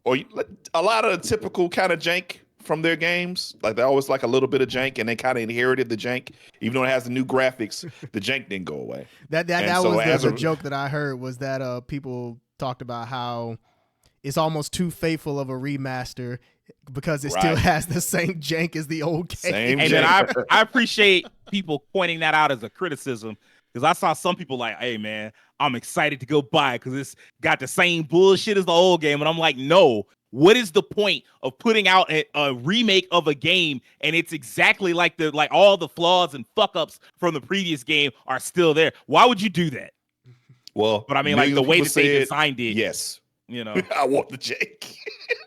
S1: a lot of typical kind of jank from their games. Like they always like a little bit of jank, and they kind of inherited the jank. Even though it has the new graphics, the jank didn't go away.
S3: That was the joke that I heard, was that people talked about how it's almost too faithful of a remaster because it still has the same jank as the old game.
S2: And then I appreciate people pointing that out as a criticism, because I saw some people like, hey man, I'm excited to go buy it because it's got the same bullshit as the old game. And I'm like, no. What is the point of putting out a remake of a game and it's exactly like all the flaws and fuck ups from the previous game are still there? Why would you do that?
S1: Well,
S2: but I mean, like the way that they designed it.
S1: Yes.
S2: I
S1: want the jank.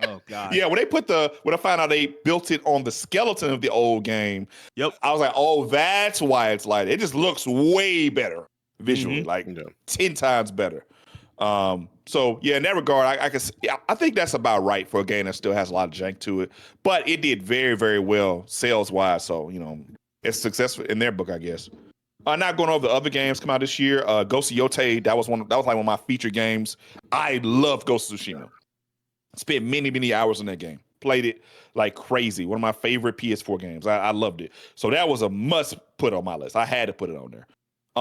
S2: Oh God.
S1: Yeah, when I found out they built it on the skeleton of the old game, I was like, oh, that's why it's like it just looks way better visually, 10 times better. So yeah, in that regard, I think that's about right for a game that still has a lot of jank to it, but it did very, very well sales wise. So it's successful in their book, I guess. Not going over the other games come out this year. Ghost of Yotei, that was like one of my featured games. I love Ghost of Tsushima. Spent many, many hours in that game. Played it like crazy. One of my favorite PS4 games. I loved it. So that was a must put on my list. I had to put it on there.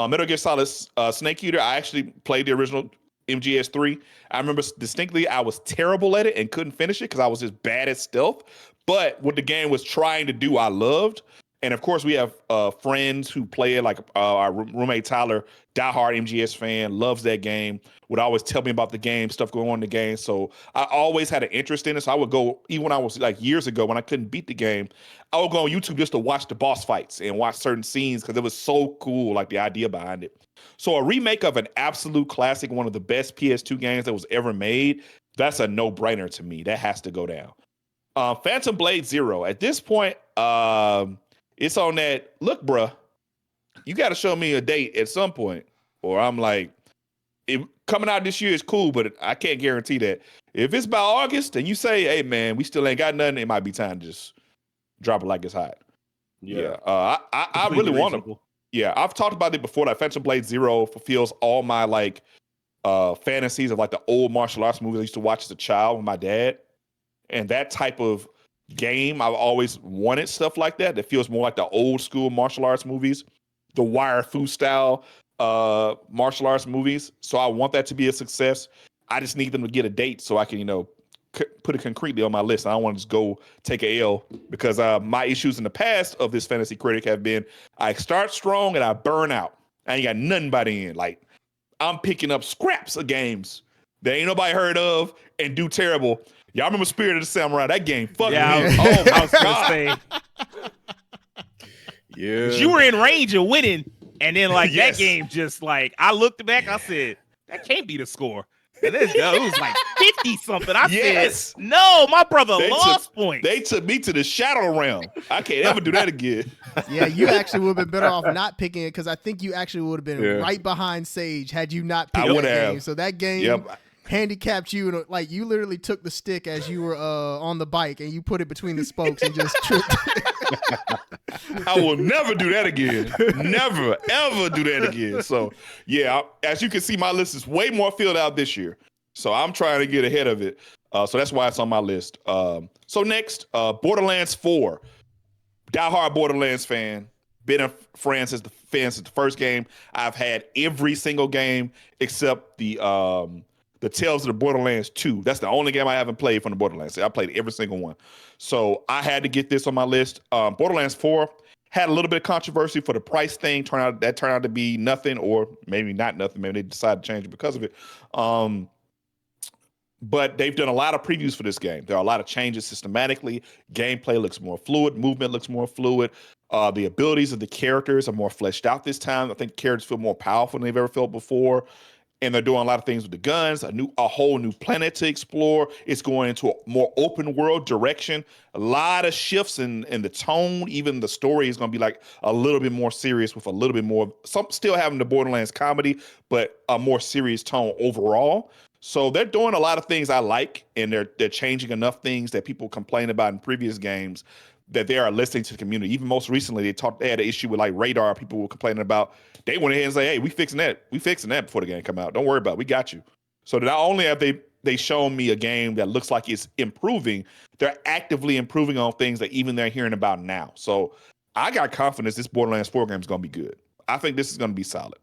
S1: Metal Gear Solid Snake Eater, I actually played the original MGS3. I remember distinctly I was terrible at it and couldn't finish it because I was just bad at stealth. But what the game was trying to do, I loved. And of course, we have friends who play it, like our roommate Tyler, diehard MGS fan, loves that game, would always tell me about the game, stuff going on in the game. So I always had an interest in it. So I would go, even when I was like years ago, when I couldn't beat the game, I would go on YouTube just to watch the boss fights and watch certain scenes because it was so cool, like the idea behind it. So a remake of an absolute classic, one of the best PS2 games that was ever made, that's a no-brainer to me. That has to go down. Phantom Blade Zero. At this point, it's on that, look, bruh, you got to show me a date at some point. Or I'm like, coming out this year is cool, but I can't guarantee that. If it's by August and you say, hey, man, we still ain't got nothing, it might be time to just drop it like it's hot. Yeah. I really want to. Yeah, I've talked about it before. Like Phantom Blade Zero fulfills all my like fantasies of like the old martial arts movies I used to watch as a child with my dad. And that type of game, I've always wanted stuff like that. That feels more like the old school martial arts movies, the Wire Fu style martial arts movies. So I want that to be a success. I just need them to get a date so I can, put it concretely on my list. I don't want to just go take a L because my issues in the past of this Fantasy Critic have been I start strong and I burn out. I ain't got nothing by the end. Like I'm picking up scraps of games that ain't nobody heard of and do terrible. Y'all remember Spirit of the Samurai? That game fucked me.
S2: Oh my God.
S4: Yeah.
S2: You were in range of winning. And then like
S1: Yes.
S2: that game just like I looked back, I said, that can't be the score. And it was like 50 something. I said, no, my brother lost points.
S1: They took me to the shadow realm. I can't ever do that again.
S3: Yeah, you actually would have been better off not picking it because I think you actually would have been right behind Sage had you not picked that game. So that game handicapped you, and like you literally took the stick as you were on the bike and you put it between the spokes and just tripped.
S1: I will never do that again. Never, ever do that again. So, yeah, as you can see, my list is way more filled out this year. So I'm trying to get ahead of it. So that's why it's on my list. So next, Borderlands 4. Diehard Borderlands fan. Been a fan since the first game. I've had every single game except the Tales of the Borderlands 2. That's the only game I haven't played from the Borderlands. I played every single one. So I had to get this on my list. Borderlands 4 had a little bit of controversy for the price thing. Turned out to be nothing, or maybe not nothing. Maybe they decided to change it because of it. But they've done a lot of previews for this game. There are a lot of changes systematically. Gameplay looks more fluid. Movement looks more fluid. The abilities of the characters are more fleshed out this time. I think characters feel more powerful than they've ever felt before. And they're doing a lot of things with the guns, a whole new planet to explore. It's going into a more open world direction. A lot of shifts in the tone. Even the story is going to be like a little bit more serious with a little bit more, some still having the Borderlands comedy, but a more serious tone overall. So they're doing a lot of things I like, and they're changing enough things that people complain about in previous games that they are listening to the community. Even most recently, they had an issue with like radar. People were complaining about. They went ahead and say, "Hey, we fixing that before the game come out. Don't worry about it. We got you." So not only have they shown me a game that looks like it's improving, they're actively improving on things that even they're hearing about now. So I got confidence this Borderlands 4 game is going to be good. I think this is going to be solid.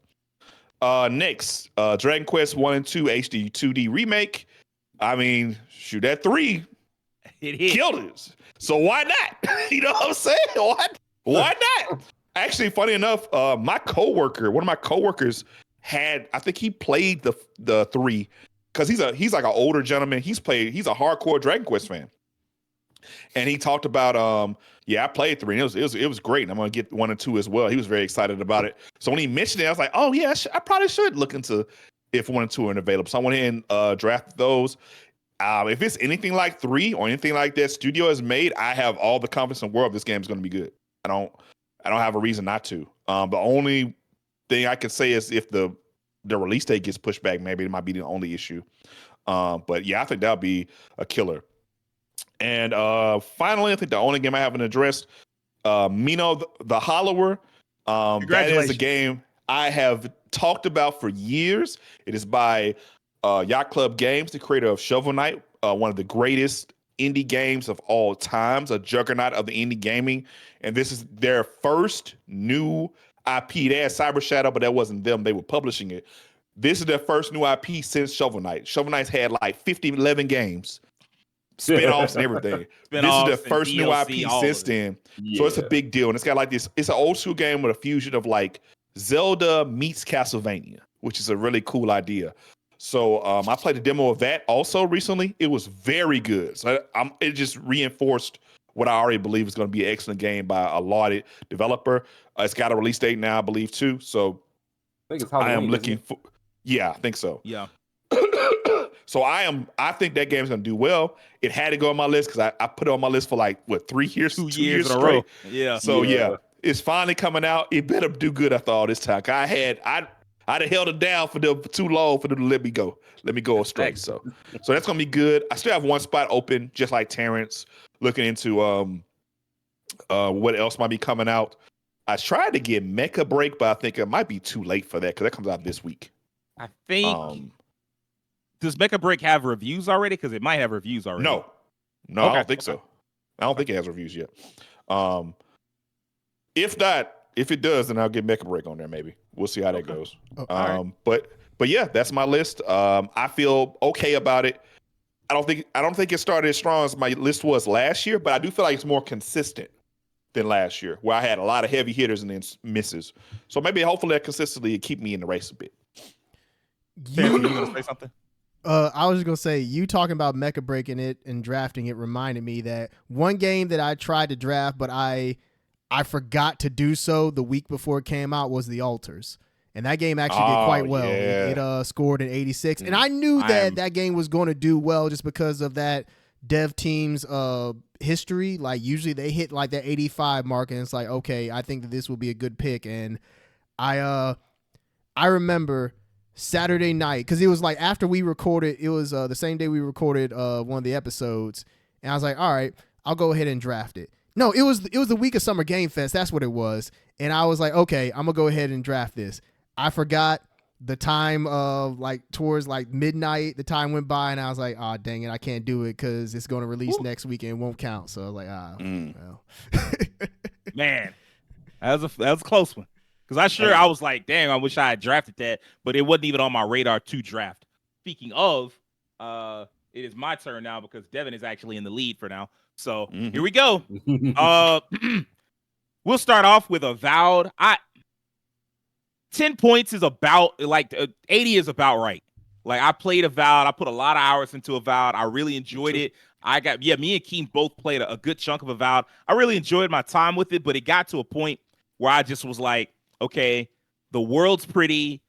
S1: Next, Dragon Quest 1 and 2 HD 2D remake. I mean, shoot, that 3 killed it. So why not? You know what I'm saying? Why not? Actually, funny enough, one of my coworkers I think he played the 3 because he's like an older gentleman. He's a hardcore Dragon Quest fan. And he talked about I played 3 and it was great. And I'm gonna get 1 and 2 as well. He was very excited about it. So when he mentioned it, I was like, oh yeah, I probably should look into if 1 and 2 are available. So I went in and drafted those. If it's anything like 3 or anything like that studio has made, I have all the confidence in the world this game is going to be good. I don't have a reason not to. The only thing I can say is if the release date gets pushed back, maybe it might be the only issue. But yeah, I think that'll be a killer. And finally, I think the only game I haven't addressed, Mino the Hollower. That is a game I have talked about for years. It is by Yacht Club Games, the creator of Shovel Knight, one of the greatest indie games of all times, a juggernaut of the indie gaming. And this is their first new IP. They had Cyber Shadow, but that wasn't them. They were publishing it. This is their first new IP since Shovel Knight. Shovel Knight's had like 11 games, spin-offs and everything. This is their first new IP since then. Yeah. So it's a big deal. And it's got like this, it's an old school game with a fusion of like Zelda meets Castlevania, which is a really cool idea. So I played a demo of that also recently. It was very good. So it just reinforced what I already believe is going to be an excellent game by a lauded developer. It's got a release date now, I believe, too. So
S5: I think it's Halloween,
S1: I am looking for. Yeah, I think so.
S2: Yeah.
S1: So I think that game's gonna do well. It had to go on my list because I put it on my list for like what 3 years,
S2: 2
S1: 2
S2: years
S1: years
S2: in a
S1: straight.
S2: row. Yeah.
S1: So
S5: Yeah.
S1: it's finally coming out. It better do good after all this time. I'd have held it down for too long for them to let me go astray. So that's gonna be good. I still have one spot open, just like Terance, looking into what else might be coming out. I tried to get Mecha Break, but I think it might be too late for that because that comes out this week.
S2: I think does Mecha Break have reviews already? Because it might have reviews already.
S1: No,
S2: Okay.
S1: I don't think so. I don't think it has reviews yet. If not, if it does, then I'll get Mecha Break on there. Maybe we'll see how that goes.
S3: Oh, all right.
S1: But yeah, that's my list. I feel okay about it. I don't think it started as strong as my list was last year, but I do feel like it's more consistent than last year, where I had a lot of heavy hitters and then misses. So maybe hopefully that consistency will keep me in the race a bit.
S2: Terrence, you gonna say something?
S3: I was just gonna say, you talking about Mecha breaking it and drafting it reminded me that one game that I tried to draft, but I forgot to do so the week before it came out was the Altars. And that game actually did quite well.
S1: Yeah.
S3: It scored an 86. And I knew that game was going to do well just because of that dev team's history. Like usually they hit like that 85 mark and it's like, okay, I think that this will be a good pick. And I remember Saturday night, because it was like after we recorded, it was the same day we recorded one of the episodes. And I was like, all right, I'll go ahead and draft it. No, it was the week of Summer Game Fest. That's what it was. And I was like, okay, I'm going to go ahead and draft this. I forgot the time of like towards like midnight. The time went by and I was like, oh, dang it, I can't do it because it's going to release next week and it won't count. So I was like, well.
S2: Man, that was a close one. Because I was like, damn, I wish I had drafted that, but it wasn't even on my radar to draft. Speaking of, it is my turn now because Devin is actually in the lead for now. So here we go. We'll start off with Avowed. 10 points is about like 80 is about right. Like I played Avowed. I put a lot of hours into Avowed. I really enjoyed it. Me and Keem both played a good chunk of Avowed. I really enjoyed my time with it, but it got to a point where I just was like, okay, the world's pretty,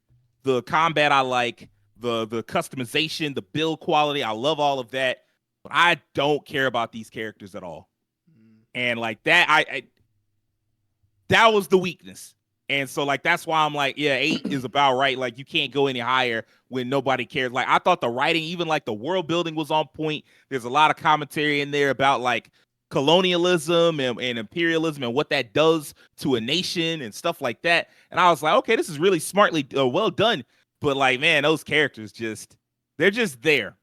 S2: the combat I like, the customization, the build quality, I love all of that, but I don't care about these characters at all. And like that, that was the weakness. And so like that's why I'm like, yeah, 8 is about right. Like you can't go any higher when nobody cares. Like I thought the writing, even like the world building was on point. There's a lot of commentary in there about like colonialism and imperialism and what that does to a nation and stuff like that. And I was like, okay, this is really smartly well done. But like, man, those characters they're just there.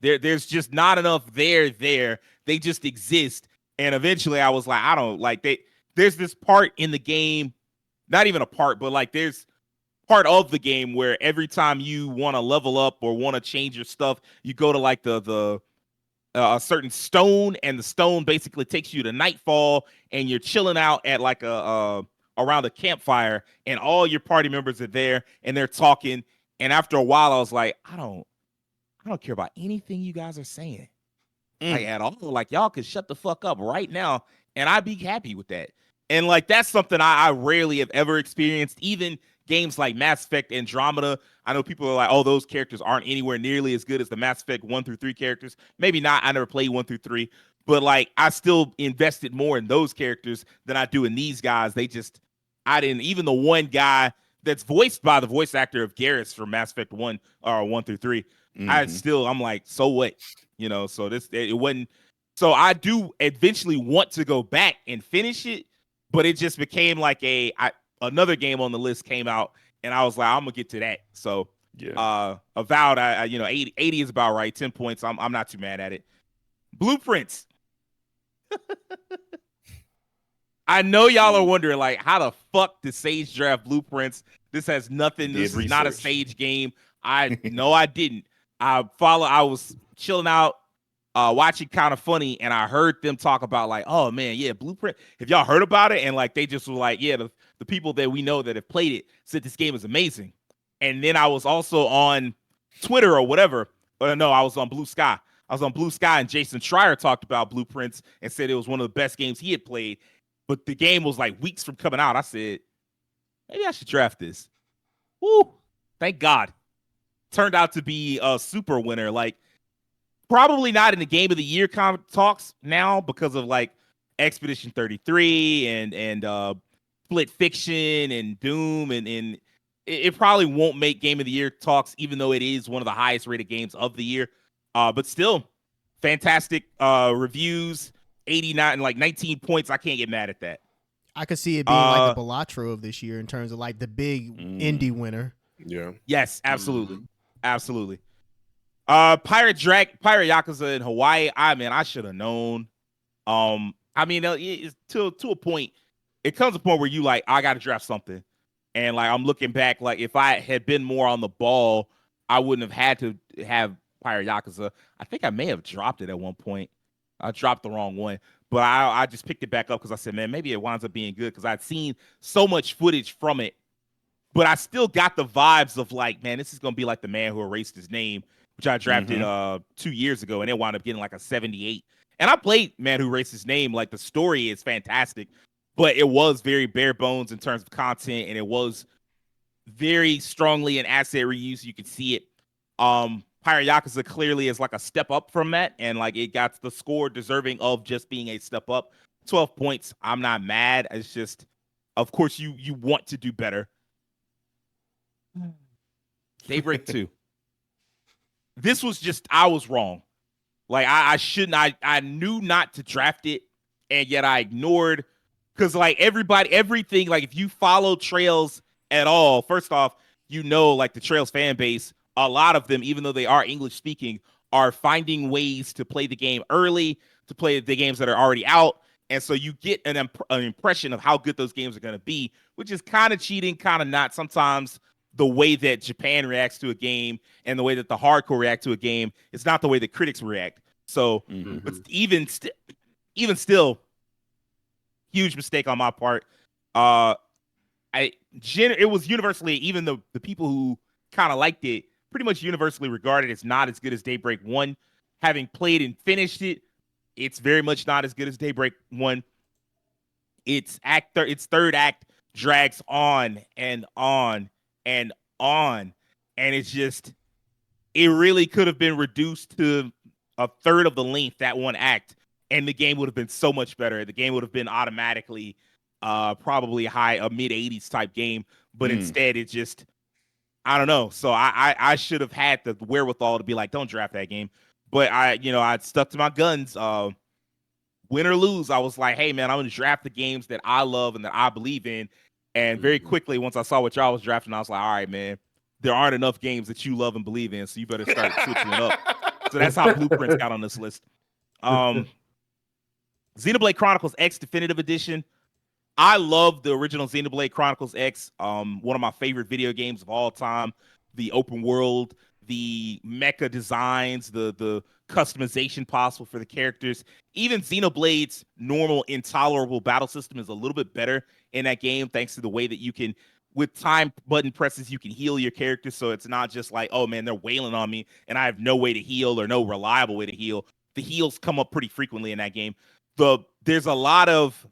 S2: There's just not enough there. They just exist. And eventually I was like, I don't like there's this part in the game, not even a part, but like there's part of the game where every time you want to level up or want to change your stuff, you go to like a certain stone, and the stone basically takes you to nightfall, and you're chilling out at like around a campfire, and all your party members are there, and they're talking. And after a while, I was like, I don't care about anything you guys are saying, like at all. Like y'all could shut the fuck up right now, and I'd be happy with that. And like that's something I rarely have ever experienced. Even games like Mass Effect Andromeda, I know people are like, oh, those characters aren't anywhere nearly as good as the Mass Effect 1 through 3 characters. Maybe not. I never played 1 through 3. But like I still invested more in those characters than I do in these guys. I didn't, even the one guy that's voiced by the voice actor of Garrus from Mass Effect 1 or 1 through 3. I'm like, so what? So it wasn't. So I do eventually want to go back and finish it, but it just became like another game on the list came out, and I was like, I'm gonna get to that. So Avowed, 80 is about right. 10 points. I'm not too mad at it. Blueprints. I know y'all are wondering like, how the fuck did Sage draft Blueprints? This has nothing. This is not a Sage game. I didn't. I was chilling out, watching Kind of Funny, and I heard them talk about like, oh man, yeah, Blueprint. Have y'all heard about it? And like they just were like, yeah, the people that we know that have played it said this game is amazing. And then I was also on Twitter or whatever. No, I was on Blue Sky. And Jason Schreier talked about Blueprints and said it was one of the best games he had played. But the game was like weeks from coming out. I said, maybe I should draft this. Woo! Thank God. turned out to be a super winner. Like, probably not in the game of the year talks now because of like Expedition 33 and Split Fiction and Doom, and it probably won't make game of the year talks, even though it is one of the highest rated games of the year. But still, fantastic reviews, 89, like 19 points. I can't get mad at that.
S3: I could see it being like the Balatro of this year in terms of like the big indie winner.
S4: Yeah.
S2: Yes, absolutely. Absolutely. Pirate Yakuza in Hawaii. I should have known. I mean, it's to a point. It comes a point where you like, I got to draft something, and like I'm looking back, like if I had been more on the ball, I wouldn't have had to have Pirate Yakuza. I think I may have dropped it at one point. I dropped the wrong one, but I just picked it back up because I said, man, maybe it winds up being good because I'd seen so much footage from it, but I still got the vibes of like, man, this is gonna be like The Man Who Erased His Name, which I drafted 2 years ago, and it wound up getting like a 78. And I played Man Who Erased His Name. Like, the story is fantastic, but it was very bare bones in terms of content, and it was very strongly an asset reuse. You could see it. Pirate Yakuza clearly is like a step up from that, and like it got the score deserving of just being a step up. 12 points. I'm not mad. It's just, of course, you want to do better. Daybreak 2. This was just, I was wrong. Like, I shouldn't, I knew not to draft it, and yet I ignored, because like everything, like if you follow Trails at all, first off, you know, like the Trails fan base, a lot of them, even though they are English speaking, are finding ways to play the game early, to play the games that are already out. And so you get an impression of how good those games are going to be, which is kind of cheating, kind of not. Sometimes the way that Japan reacts to a game and the way that the hardcore react to a game is not the way that critics react. So but even still, huge mistake on my part. It was universally, even the people who kind of liked it, pretty much universally regarded as not as good as Daybreak 1. Having played and finished it, it's very much not as good as Daybreak 1. Its third act drags on and on and on, and it's just, it really could have been reduced to a third of the length, that one act, and the game would have been so much better. The game would have been automatically probably a mid-80s type game, but instead it just, I don't know. So I should have had the wherewithal to be like, don't draft that game. But I stuck to my guns. Win or lose, I was like, hey man, I'm gonna draft the games that I love and that I believe in. And very quickly, once I saw what y'all was drafting, I was like, all right, man, there aren't enough games that you love and believe in, so you better start switching it up. So that's how Blueprints got on this list. Xenoblade Chronicles X Definitive Edition. I love the original Xenoblade Chronicles X. One of my favorite video games of all time. The open world, the mecha designs, the customization possible for the characters. Even Xenoblade's normal intolerable battle system is a little bit better in that game, thanks to the way that you can, with time button presses, you can heal your character. So it's not just like, oh man, they're wailing on me and I have no way to heal or no reliable way to heal. The heals come up pretty frequently in that game. There's a lot of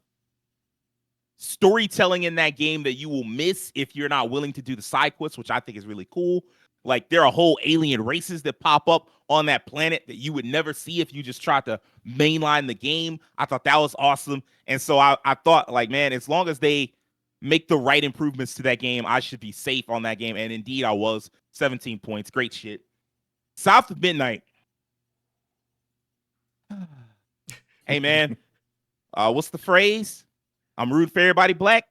S2: storytelling in that game that you will miss if you're not willing to do the side quests, which I think is really cool. Like, there are whole alien races that pop up on that planet that you would never see if you just tried to mainline the game. I thought that was awesome. And so I thought, like, man, as long as they make the right improvements to that game, I should be safe on that game. And indeed I was. 17 points. Great shit. South of Midnight. Hey man, what's the phrase? I'm rooting for everybody black.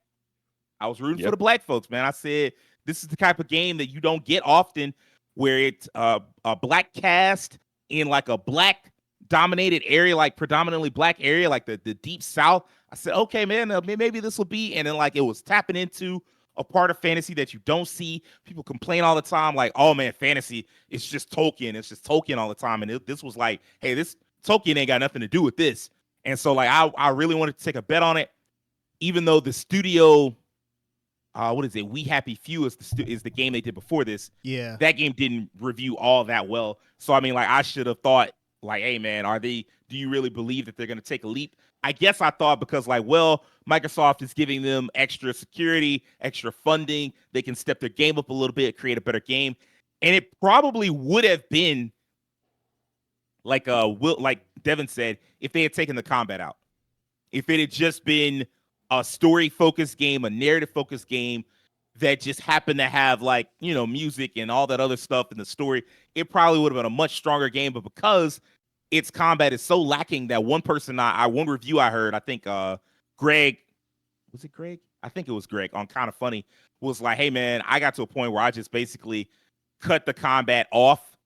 S2: I was rooting for the black folks, man. I said, this is the type of game that you don't get often, where it's a black cast in like a black dominated area, like predominantly black area, like the deep South. I said, okay, man, maybe this will be. And then like it was tapping into a part of fantasy that you don't see. People complain all the time, like, oh man, fantasy, it's just Tolkien. It's just Tolkien all the time. And this was like, hey, this Tolkien ain't got nothing to do with this. And so like I really wanted to take a bet on it, even though the studio, what is it? We Happy Few is the game they did before this.
S3: Yeah,
S2: that game didn't review all that well. So I mean, like, I should have thought, like, hey man, do you really believe that they're going to take a leap? I guess I thought because, like, well, Microsoft is giving them extra security, extra funding. They can step their game up a little bit, create a better game. And it probably would have been like Devin said, if they had taken the combat out. If it had just been a story-focused game, a narrative-focused game that just happened to have like, music and all that other stuff in the story, it probably would have been a much stronger game. But because its combat is so lacking, that one review I heard, I think Greg, was it Greg? I think it was Greg on Kind of Funny, was like, hey man, I got to a point where I just basically cut the combat off.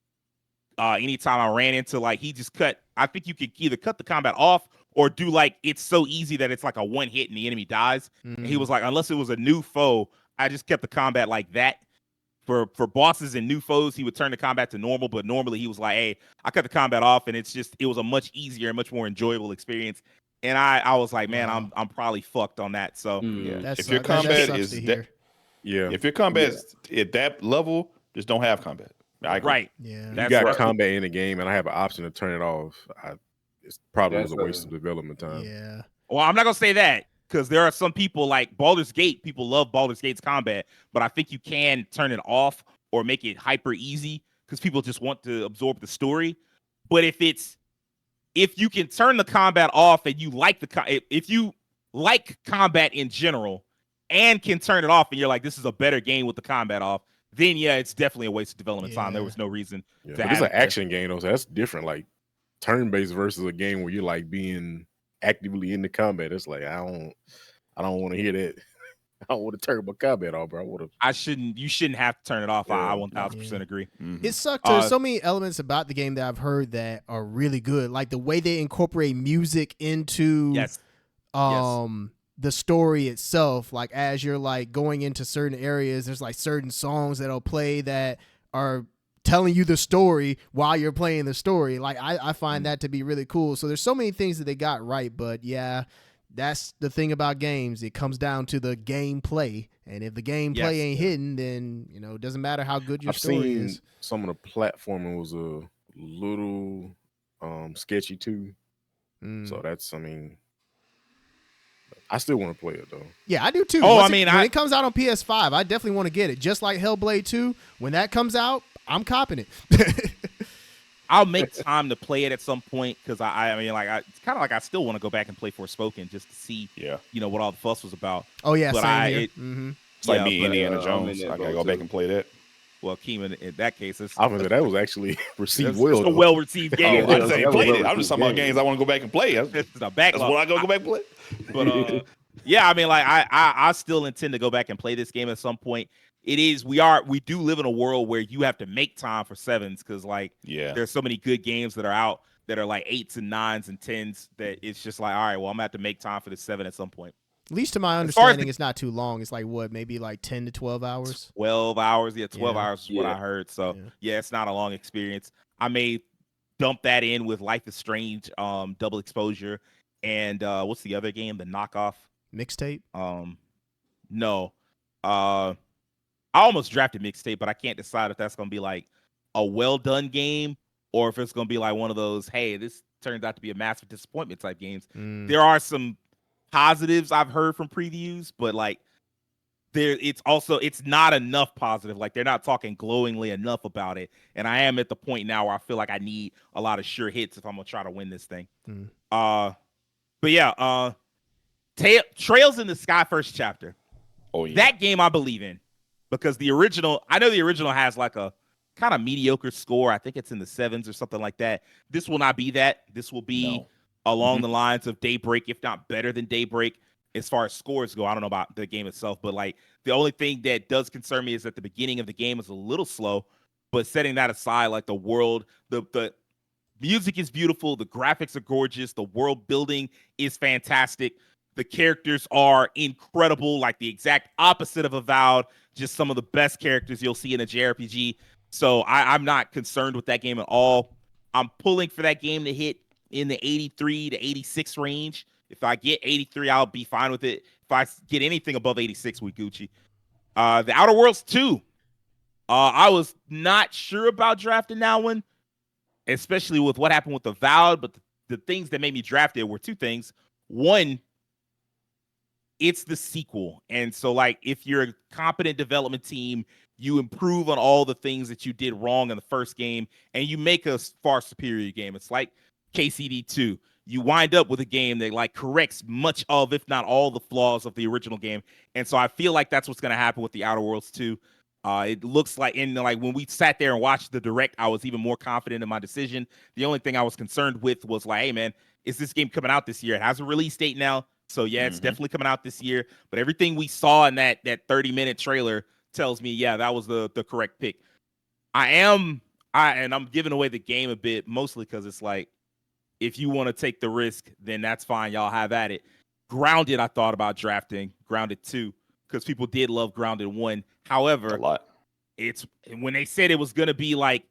S2: Anytime I ran into he just cut. I think you could either cut the combat off or do it's so easy that it's like a one hit and the enemy dies. And he was like, unless it was a new foe, I just kept the combat like that. For bosses and new foes, he would turn the combat to normal, but normally he was like, hey, I cut the combat off, and it was a much easier and much more enjoyable experience. And I was like, man,
S3: Wow.
S2: I'm probably fucked on that. So
S1: if your combat is if your combat is at that level, just don't have combat. I agree.
S2: Right.
S3: Yeah.
S4: You got combat in the game, and I have an option to turn it off. It's probably was a waste of development time.
S3: Yeah.
S2: Well, I'm not gonna say that, because there are some people like Baldur's Gate. People love Baldur's Gate's combat, but I think you can turn it off or make it hyper easy because people just want to absorb the story. But if you can turn the combat off and you like if you like combat in general and can turn it off and you're like, this is a better game with the combat off, then yeah, it's definitely a waste of development time. There was no reason to
S4: but it's an action game though, so that's different. Like turn-based versus a game where you're like being actively in the combat. It's like I don't want to hear that. I don't want to turn my combat off, bro.
S2: You shouldn't have to turn it off. I 1000% agree.
S3: It sucked. There's so many elements about the game that I've heard that are really good. Like the way they incorporate music into the story itself. Like as you're like going into certain areas, there's like certain songs that'll play that are telling you the story while you're playing the story. Like I find that to be really cool. So there's so many things that they got right, but yeah, that's the thing about games. It comes down to the gameplay, and if the gameplay ain't hidden, then it doesn't matter how good your story is.
S4: Some of the platforming was a little sketchy too. So that's, I still want to play it though.
S3: Yeah, I do too.
S2: Oh,
S3: when it comes out on PS5, I definitely want to get it. Just like Hellblade 2, when that comes out, I'm copping it.
S2: I'll make time to play it at some point because it's kind of like I still want to go back and play Forspoken just to see, what all the fuss was about.
S3: Oh yeah,
S2: but
S3: same here.
S1: It's like me, Indiana Jones. I gotta go back and play that.
S2: Well, Keem, in that case,
S4: that was actually received well.
S2: It's a well-received game.
S1: I'm just talking about games I want to go back and play. That's what I go back and play.
S2: But yeah, I still intend to go back and play this game at some point. We do live in a world where you have to make time for sevens because there's so many good games that are out that are like 8s and 9s and 10s that it's just like, all right, well, I'm gonna have to make time for the 7 at some point.
S3: At least to my understanding, it's not too long. It's like maybe like 10 to 12 hours.
S2: 12 hours, 12 hours is what I heard. So yeah, it's not a long experience. I may dump that in with Life is Strange, Double Exposure, and what's the other game? The knockoff
S3: Mixtape.
S2: No. I almost drafted Mixtape, but I can't decide if that's going to be like a well-done game or if it's going to be like one of those, hey, this turns out to be a massive disappointment type games. There are some positives I've heard from previews, but it's not enough positive. Like they're not talking glowingly enough about it. And I am at the point now where I feel like I need a lot of sure hits if I'm going to try to win this thing. But yeah, Trails in the Sky first chapter.
S1: Oh yeah.
S2: That game I believe in. Because I know the original has like a kind of mediocre score. I think it's in the 7s or something like that. This will not be that. This will be along the lines of Daybreak, if not better than Daybreak, as far as scores go. I don't know about the game itself, but the only thing that does concern me is that the beginning of the game is a little slow. But setting that aside, like the world, the music is beautiful, the graphics are gorgeous, the world building is fantastic. The characters are incredible, like the exact opposite of Avowed. Just some of the best characters you'll see in a JRPG. So I'm not concerned with that game at all. I'm pulling for that game to hit in the 83 to 86 range. If I get 83, I'll be fine with it. If I get anything above 86, we Gucci. The Outer Worlds 2. I was not sure about drafting that one, especially with what happened with Avowed. But the things that made me draft it were two things. One, it's the sequel. And so, like, if you're a competent development team, you improve on all the things that you did wrong in the first game, and you make a far superior game. It's like KCD 2. You wind up with a game that like corrects much of, if not all, the flaws of the original game. And so I feel like that's what's going to happen with the Outer Worlds 2. It looks like, and like when we sat there and watched the direct, I was even more confident in my decision. The only thing I was concerned with was like, hey man, is this game coming out this year? It has a release date now. So yeah, it's definitely coming out this year. But everything we saw in that 30-minute trailer tells me, yeah, that was the correct pick. And I'm giving away the game a bit, mostly because it's like, if you want to take the risk, then that's fine. Y'all have at it. Grounded, I thought about drafting. Grounded 2, because people did love Grounded 1. However,
S1: a lot.
S2: It's when they said it was going to be like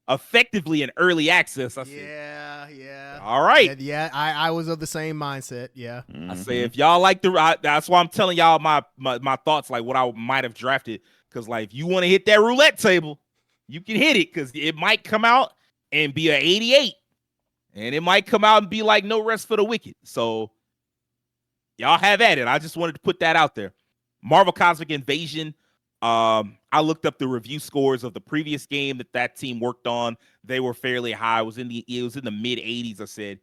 S2: effectively an early access. I said,
S3: yeah.
S2: All right.
S3: Yeah, I was of the same mindset. Yeah.
S2: I say, if y'all like that's why I'm telling y'all my thoughts, like what I might have drafted. Because like, if you want to hit that roulette table, you can hit it, because it might come out and be an 88. And it might come out and be like no rest for the wicked. So y'all have at it. I just wanted to put that out there. Marvel Cosmic Invasion. I looked up the review scores of the previous game that team worked on. They were fairly high. It was in the mid 80s. I said,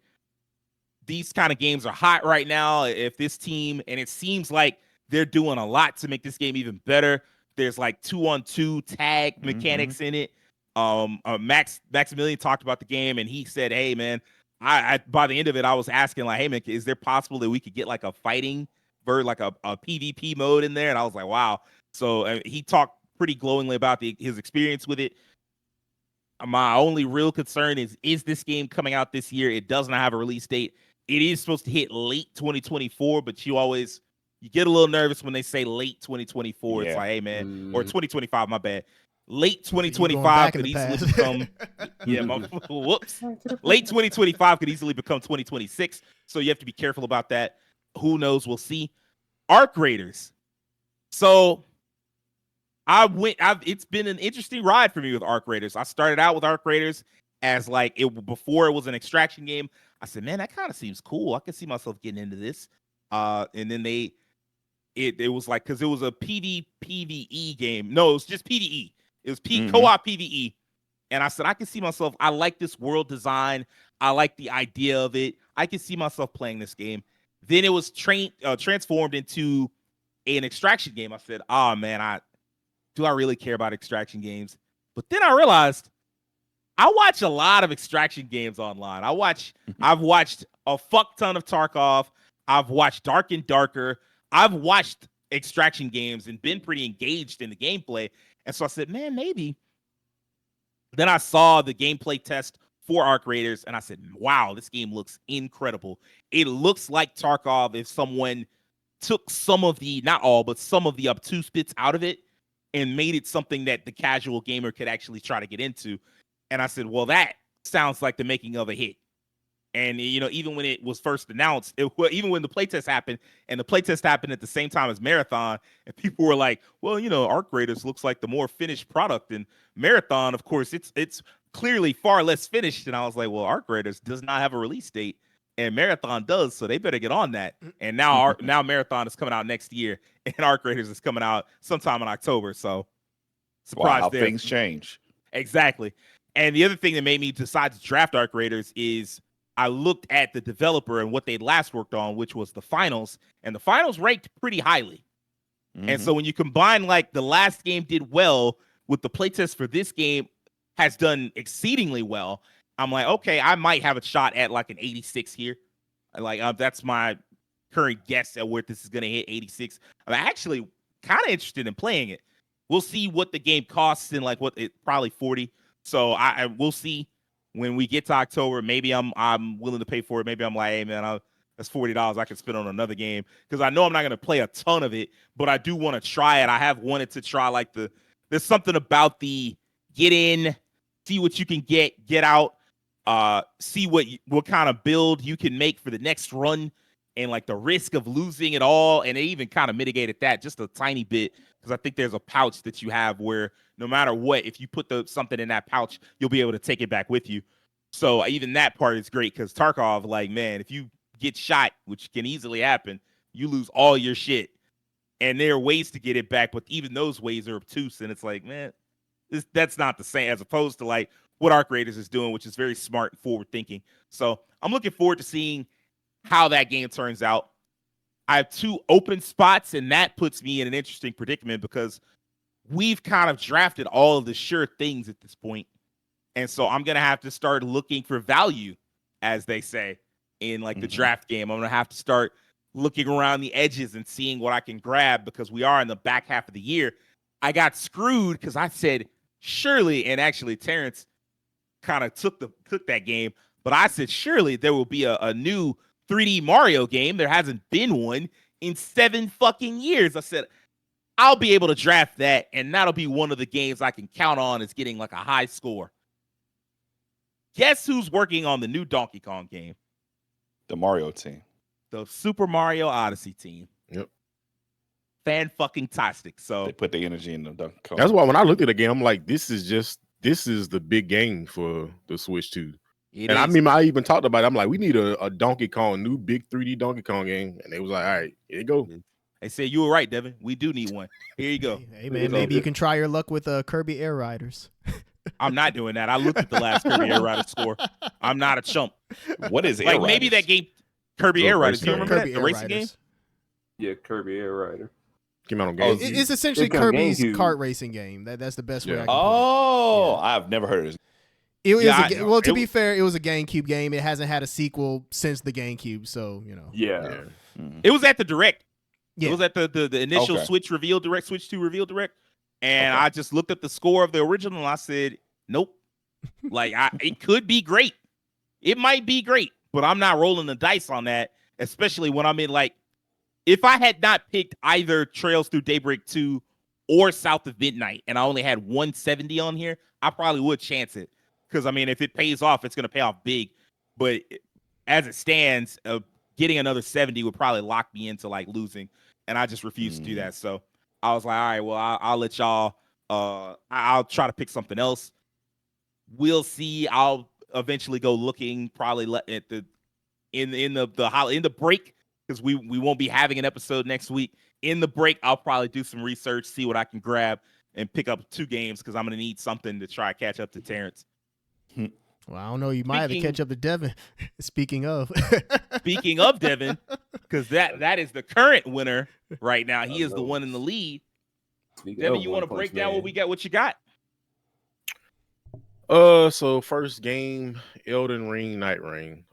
S2: these kind of games are hot right now. If this team, and it seems like they're doing a lot to make this game even better. There's like 2-on-2 tag mechanics in it. Maximilian talked about the game, and he said, hey man, I by the end of it, I was asking like, hey man, is there possible that we could get like a fighting like a PvP mode in there? And I was like, wow. So he talked pretty glowingly about his experience with it. My only real concern is this game coming out this year? It does not have a release date. It is supposed to hit late 2024, but you get a little nervous when they say late 2024.
S1: Yeah.
S2: It's like, hey man, or 2025, my bad. Late 2025 could easily become whoops. Late 2025 could easily become 2026. So you have to be careful about that. Who knows? We'll see. Arc Raiders. So it's been an interesting ride for me with Arc Raiders. I started out with Arc Raiders as like before it was an extraction game. I said, man, that kind of seems cool. I can see myself getting into this. And then it was like, because it was a PvE game. No, it was just PvE. It was co-op PvE. And I said, I can see myself. I like this world design. I like the idea of it. I can see myself playing this game. Then it was transformed into an extraction game. I said, oh man, do I really care about extraction games? But then I realized I watch a lot of extraction games online. I've watched a fuck ton of Tarkov. I've watched Dark and Darker. I've watched extraction games and been pretty engaged in the gameplay. And so I said, man, maybe. Then I saw the gameplay test for Arc Raiders, and I said, wow, this game looks incredible. It looks like Tarkov if someone took some of the, not all, but some of the obtuse bits out of it and made it something that the casual gamer could actually try to get into. And I said, well, that sounds like the making of a hit. And, you know, even when it was first announced, even when the playtest happened, and the playtest happened at the same time as Marathon, and people were like, well, you know, Arc Raiders looks like the more finished product. And Marathon, of course, it's clearly far less finished. And I was like, well, Arc Raiders does not have a release date, and Marathon does, so they better get on that. And now Marathon is coming out next year, and Arc Raiders is coming out sometime in October. So surprise there.
S1: Things change.
S2: Exactly. And the other thing that made me decide to draft Arc Raiders is I looked at the developer and what they last worked on, which was the finals, and the finals ranked pretty highly. And so when you combine like the last game did well with the playtest for this game has done exceedingly well, I'm like, okay, I might have a shot at like an 86 here. Like that's my current guess at where this is going to hit 86. I'm actually kind of interested in playing it. We'll see what the game costs and like probably 40. So we'll see. When we get to October, maybe I'm willing to pay for it. Maybe I'm like, hey man, that's $40 I can spend on another game, because I know I'm not going to play a ton of it, but I do want to try it. I have wanted to try like there's something about the get in, see what you can get out, see what kind of build you can make for the next run, and like the risk of losing it all. And they even kind of mitigated that just a tiny bit, because I think there's a pouch that you have where no matter what, if you put something in that pouch, you'll be able to take it back with you. So even that part is great, because Tarkov, like, man, if you get shot, which can easily happen, you lose all your shit. And there are ways to get it back, but even those ways are obtuse. And it's like, man, that's not the same as opposed to like what Arc Raiders is doing, which is very smart and forward thinking. So I'm looking forward to seeing how that game turns out. I have 2 open spots, and that puts me in an interesting predicament because we've kind of drafted all of the sure things at this point. And so I'm going to have to start looking for value, as they say, in like the draft game. I'm going to have to start looking around the edges and seeing what I can grab because we are in the back half of the year. I got screwed because I said, surely, and actually Terance kind of took that game, but I said, surely there will be a new 3D Mario game. There hasn't been one in 7 fucking years. I said, I'll be able to draft that, and that'll be one of the games I can count on as getting like a high score. Guess who's working on the new Donkey Kong game?
S1: The Mario team.
S2: The Super Mario Odyssey team.
S4: Yep.
S2: Fan-fucking-tastic. So
S1: They put the energy in the Donkey Kong.
S4: That's why when I looked at the game, I'm like, this is the big game for the Switch 2. I mean, I even talked about it. I'm like, we need a Donkey Kong, new big 3D Donkey Kong game. And they was like, all right, here you go.
S2: They said you were right, Devin. We do need one. Here you go.
S3: Hey man, maybe you can try your luck with Kirby Air Riders.
S2: I'm not doing that. I looked at the last Kirby Air Rider score. I'm not a chump.
S1: What is Air
S2: like
S1: Riders?
S2: maybe that game, Kirby Air Riders. Do you remember
S3: Kirby
S2: that? The
S3: Air
S2: racing game?
S3: Riders.
S5: Yeah, Kirby Air Rider.
S4: Came out on GameCube.
S3: It's essentially
S5: It's on
S3: Kirby's
S5: GameCube.
S3: kart racing game. That's the best way I can put
S1: Oh, I've never heard of this.
S3: it. Well, to
S2: it-
S3: be fair, it was a GameCube game. It hasn't had a sequel since the GameCube, so you know.
S5: Yeah.
S2: It was at the Direct.
S3: Yeah.
S2: It was at the initial
S1: Okay.
S2: Switch reveal Direct, Switch 2 reveal Direct. And I just looked at the score of the original and I said, nope. Like, it could be great. It might be great, but I'm not rolling the dice on that, especially when I'm in, like, if I had not picked either Trails Through Daybreak 2 or South of Midnight, and I only had 170 on here, I probably would chance it. Because, I mean, if it pays off, it's going to pay off big. But as it stands, getting another 70 would probably lock me into, like, losing. And I just refuse to do that. So I was like, all right, well, I'll let y'all, I'll try to pick something else. We'll see. I'll eventually go looking probably at in the break, because we won't be having an episode next week. In the break, I'll probably do some research, see what I can grab, and pick up 2 games because I'm going to need something to try to catch up to Terance.
S3: Well, I don't know. You might have to catch up to Devin. Speaking of
S2: Devin, because that is the current winner right now. He is the one in the lead. Devin, you want to break down what you got?
S4: So first game, Elden Ring, Night Ring.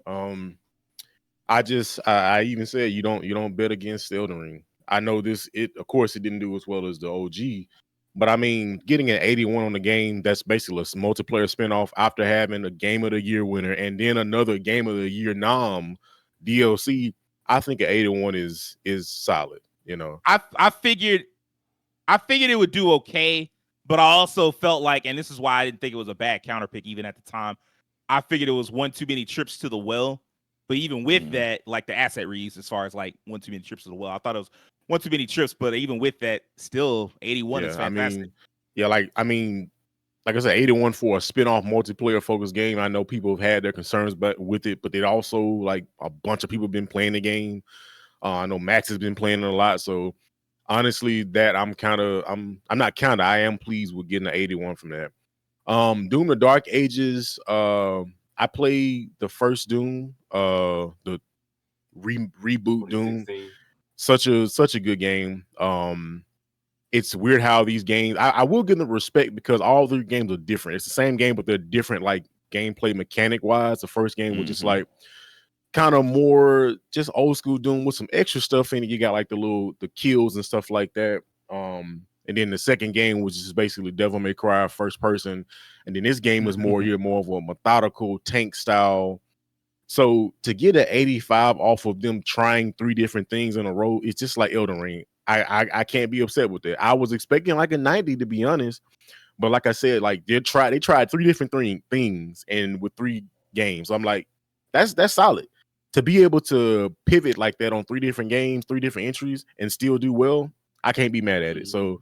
S4: I even said you don't bet against Elden Ring. I know of course it didn't do as well as the OG, but I mean, getting an 81 on the game, that's basically a multiplayer spinoff after having a Game of the Year winner and then another Game of the Year nom DLC. I think an 81 is solid. You know,
S2: I figured it would do okay, but I also felt like, and this is why I didn't think it was a bad counter pick even at the time, I figured it was one too many trips to the well. But even with that, like the asset reuse, as far as like one too many trips to the well, I thought it was one too many trips. But even with that, still 81 is fantastic.
S4: Like I said, 81 for a spin-off multiplayer focused game. I know people have had their concerns with it, but it also, like, a bunch of people have been playing the game. I know Max has been playing it a lot. So honestly, that I am pleased with getting an 81 from that. Doom the Dark Ages, I played the first Doom, the reboot Doom. Such a good game. It's weird how these games, I will give them respect because all the games are different. It's the same game, but they're different, like gameplay mechanic wise. The first game was just like kind of more just old school Doom with some extra stuff in it. You got like the kills and stuff like that. And then the second game was just basically Devil May Cry first person. And then this game was more of a methodical tank style. So to get an 85 off of them trying 3 different things in a row, it's just like Elden Ring. I can't be upset with that. I was expecting like a 90, to be honest. But like I said, like they tried 3 different things and with 3 games. I'm like, that's solid. To be able to pivot like that on 3 different games, 3 different entries, and still do well, I can't be mad at it. So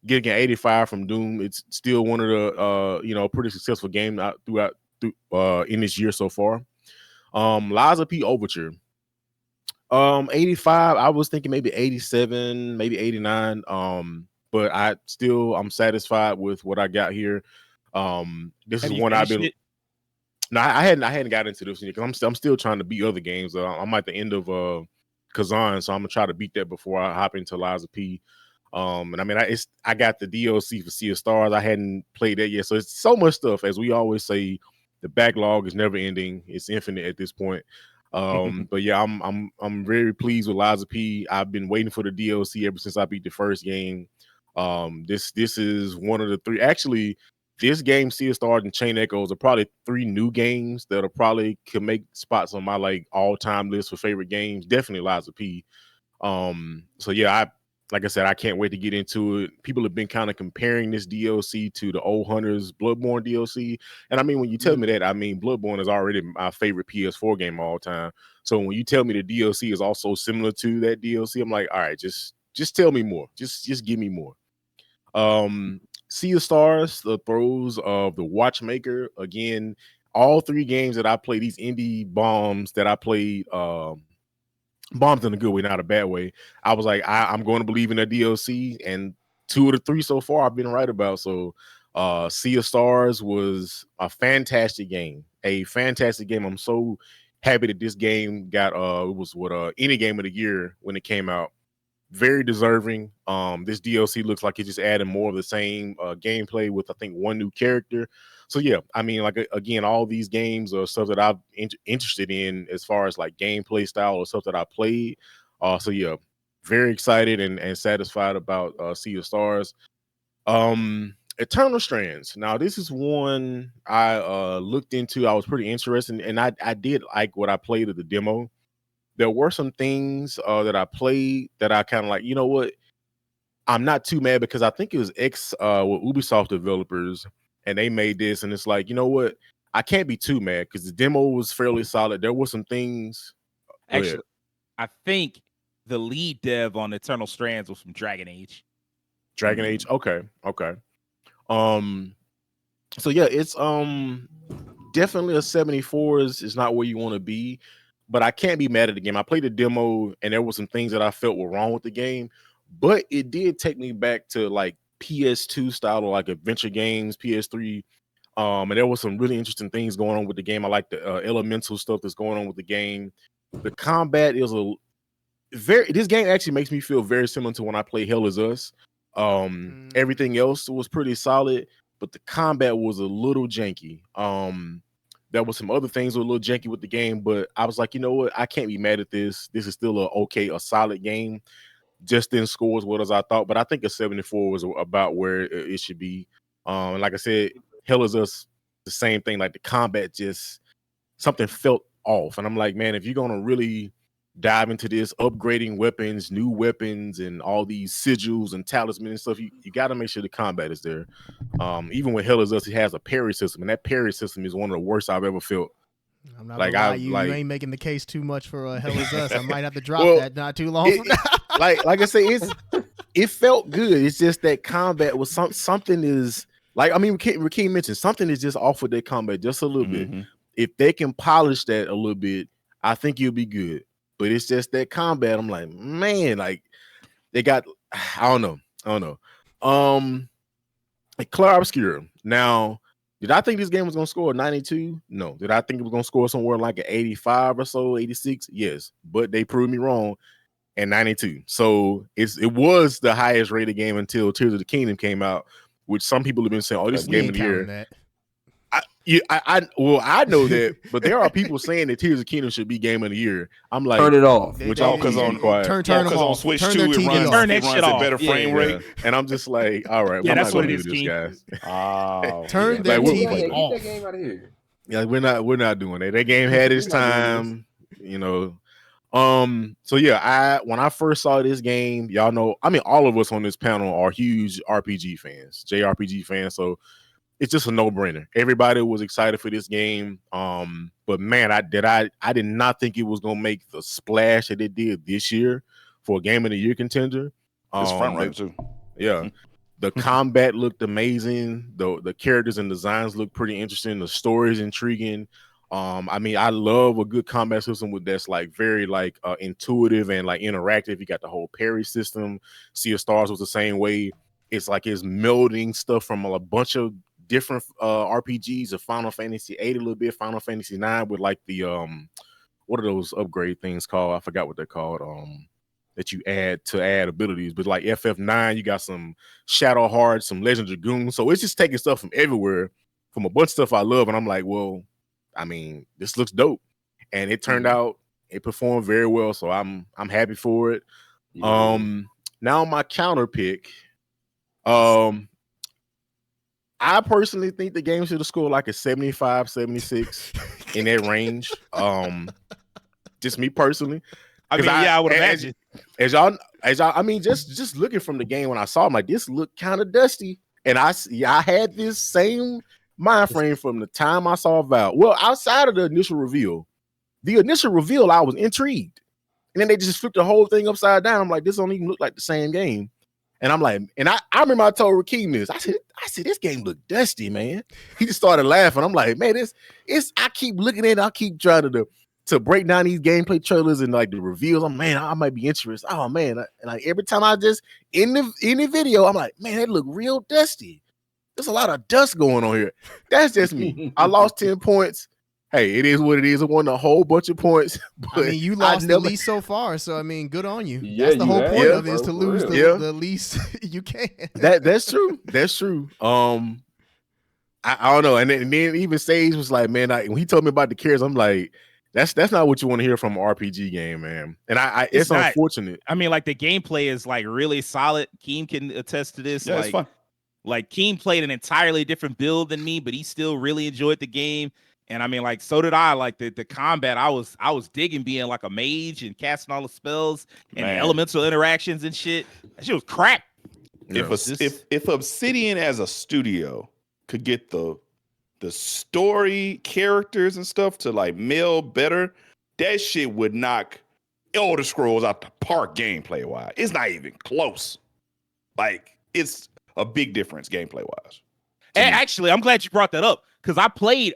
S4: getting an 85 from Doom, it's still one of the pretty successful game in this year so far. Liza P. Overture. 85. I was thinking maybe 87, maybe 89. But I'm satisfied with what I got here. This
S2: Have
S4: is
S2: you
S4: one I've
S2: finished
S4: been.
S2: it?
S4: No, I hadn't got into this because I'm still trying to beat other games. I'm at the end of Kazan, so I'm gonna try to beat that before I hop into Liza P. And I mean, I got the DLC for Sea of Stars. I hadn't played that yet, so it's so much stuff. As we always say, the backlog is never ending. It's infinite at this point. But yeah, I'm very pleased with Liza P. I've been waiting for the DLC ever since I beat the first game. This is one of the three. Actually, this game, Sea of Stars and Chain Echoes, are probably three new games that could make spots on my like all-time list for favorite games. Definitely Liza P. So yeah, like I said, I can't wait to get into it. People have been kind of comparing this DLC to the old Hunters Bloodborne DLC. And I mean, when you tell me that, I mean, Bloodborne is already my favorite PS4 game of all time. So when you tell me the DLC is also similar to that DLC, I'm like, all right, just tell me more. Just give me more. Sea of Stars, The Throes of the Watchmaker. Again, all three games that I played, these indie bombs that I played, bombs in a good way, not a bad way. I was like, I'm going to believe in a DLC, and 2 of the 3 so far I've been right about. So Sea of Stars was a fantastic game. I'm so happy that this game got it was any game of the year when it came out. Very deserving. This DLC looks like it just added more of the same gameplay with I think one new character. So yeah, I mean, like again, all these games are stuff that I'm interested in as far as like gameplay style or stuff that I played. So yeah, very excited and satisfied about Sea of Stars. Eternal Strands. Now this is one I looked into. I was pretty interested, and I did like what I played of the demo. There were some things that I played that I kind of like, you know what? I'm not too mad because I think it was with Ubisoft developers and they made this, and it's like, you know what? I can't be too mad because the demo was fairly solid. There were some things.
S2: Actually, I think the lead dev on Eternal Strands was from Dragon Age.
S4: Dragon Age. Okay. So yeah, it's definitely a 74 is not where you want to be. But I can't be mad at the game. I played the demo and there were some things that I felt were wrong with the game, but it did take me back to like PS2 style or like adventure games, PS3. And there was some really interesting things going on with the game. I like the elemental stuff that's going on with the game. The combat is this game actually makes me feel very similar to when I played Hell Is Us. Everything else was pretty solid, but the combat was a little janky. There was some other things that were a little janky with the game, but I was like, you know what? I can't be mad at this. This is still a solid game. Just didn't score as well as I thought, but I think a 74 was about where it should be. Like I said, Hell Is Us, the same thing. Like the combat, just something felt off, and I'm like, man, if you're gonna really dive into this, upgrading weapons, new weapons, and all these sigils and talismans and stuff, you got to make sure the combat is there. Even with Hell Is Us, it has a parry system, and that parry system is one of the worst I've ever felt.
S3: I'm not gonna lie, you ain't making the case too much for Hell Is Us. I might have to drop that not too long from now.
S4: like I say, it felt good. It's just that combat was something is like, I mean, Rajhkeem mentioned something is just off with their combat just a little bit. If they can polish that a little bit, I think you'll be good. But it's just that combat. I'm like, man, like they got, I don't know. Like Clair Obscure. Now, did I think this game was gonna score 92? No. Did I think it was gonna score somewhere like an 85 or so, 86? Yes. But they proved me wrong at 92. So it was the highest rated game until Tears of the Kingdom came out, which some people have been saying, oh, this is game of the year.
S3: That.
S4: I know that, but there are people saying that Tears of the Kingdom should be game of the year. I'm like,
S5: turn it off.
S4: Which all because on
S1: on Switch 2 it runs at better frame rate.
S4: And I'm just like, all right,
S2: yeah,
S4: I'm
S2: that's
S4: not
S2: what
S4: gonna
S2: it
S4: do
S2: is,
S4: this, guys.
S1: Oh,
S3: turn that TV off.
S5: Get that game out of here.
S4: Yeah, we're not doing that. That game had its time, you know. So yeah, when I first saw this game, y'all know, I mean, all of us on this panel are huge RPG fans, JRPG fans. So it's just a no-brainer. Everybody was excited for this game. But man, I did not think it was gonna make the splash that it did this year for a game of the year contender.
S1: It's front runner too.
S4: Yeah. The combat looked amazing. The characters and designs looked pretty interesting. The story is intriguing. I mean, I love a good combat system that's like very like intuitive and like interactive. You got the whole parry system. Sea of Stars was the same way. It's like it's melding stuff from a bunch of different RPGs of Final Fantasy 8 a little bit, Final Fantasy 9 with like the what are those upgrade things called? I forgot what they're called. That you add abilities, but like FF9, you got some Shadow Heart, some Legend Dragoon. So it's just taking stuff from everywhere, from a bunch of stuff I love, and I'm like, well, I mean, this looks dope, and it turned out it performed very well, so I'm happy for it.
S5: Yeah.
S4: Now my counter pick, I personally think the game should have scored like a 75, 76 in that range. Just me personally.
S2: I mean, I would imagine.
S4: As y'all, I mean, just looking from the game when I saw him, like this looked kind of dusty, and I had this same mind frame from the time I saw Val. Well, outside of the initial reveal, I was intrigued, and then they just flipped the whole thing upside down. I'm like, this don't even look like the same game, and I'm like, and I remember I told Rajhkeem this. I said, this game look dusty, man. He just started laughing. I'm like, man, it's. I keep looking at it. I keep trying to break down these gameplay trailers and like the reveals. I'm man, I might be interested. Oh man, and like every time I just in the video, I'm like, man, that look real dusty. There's a lot of dust going on here. That's just me. I lost 10 points. Hey, it is what it is. I won a whole bunch of points. But
S3: I mean, you lost the least so far, so I mean, good on you.
S5: Yeah,
S3: that's the whole point of it, is to lose the least you can.
S4: That's true. That's true. I don't know. And then even Sage was like, man, when he told me about the characters, I'm like, that's not what you want to hear from an RPG game, man. And it's unfortunate.
S2: I mean, like the gameplay is like really solid. Keem can attest to this.
S1: Yeah, it's fun.
S2: Like Keem played an entirely different build than me, but he still really enjoyed the game. And I mean, like, so did I. Like the combat, I was digging being like a mage and casting all the spells and the elemental interactions and shit. That shit was crap.
S1: If Obsidian as a studio could get the story, characters, and stuff to like meld better, that shit would knock Elder Scrolls out the park gameplay wise. It's not even close. Like, it's a big difference gameplay wise.
S2: And actually, I'm glad you brought that up, because I played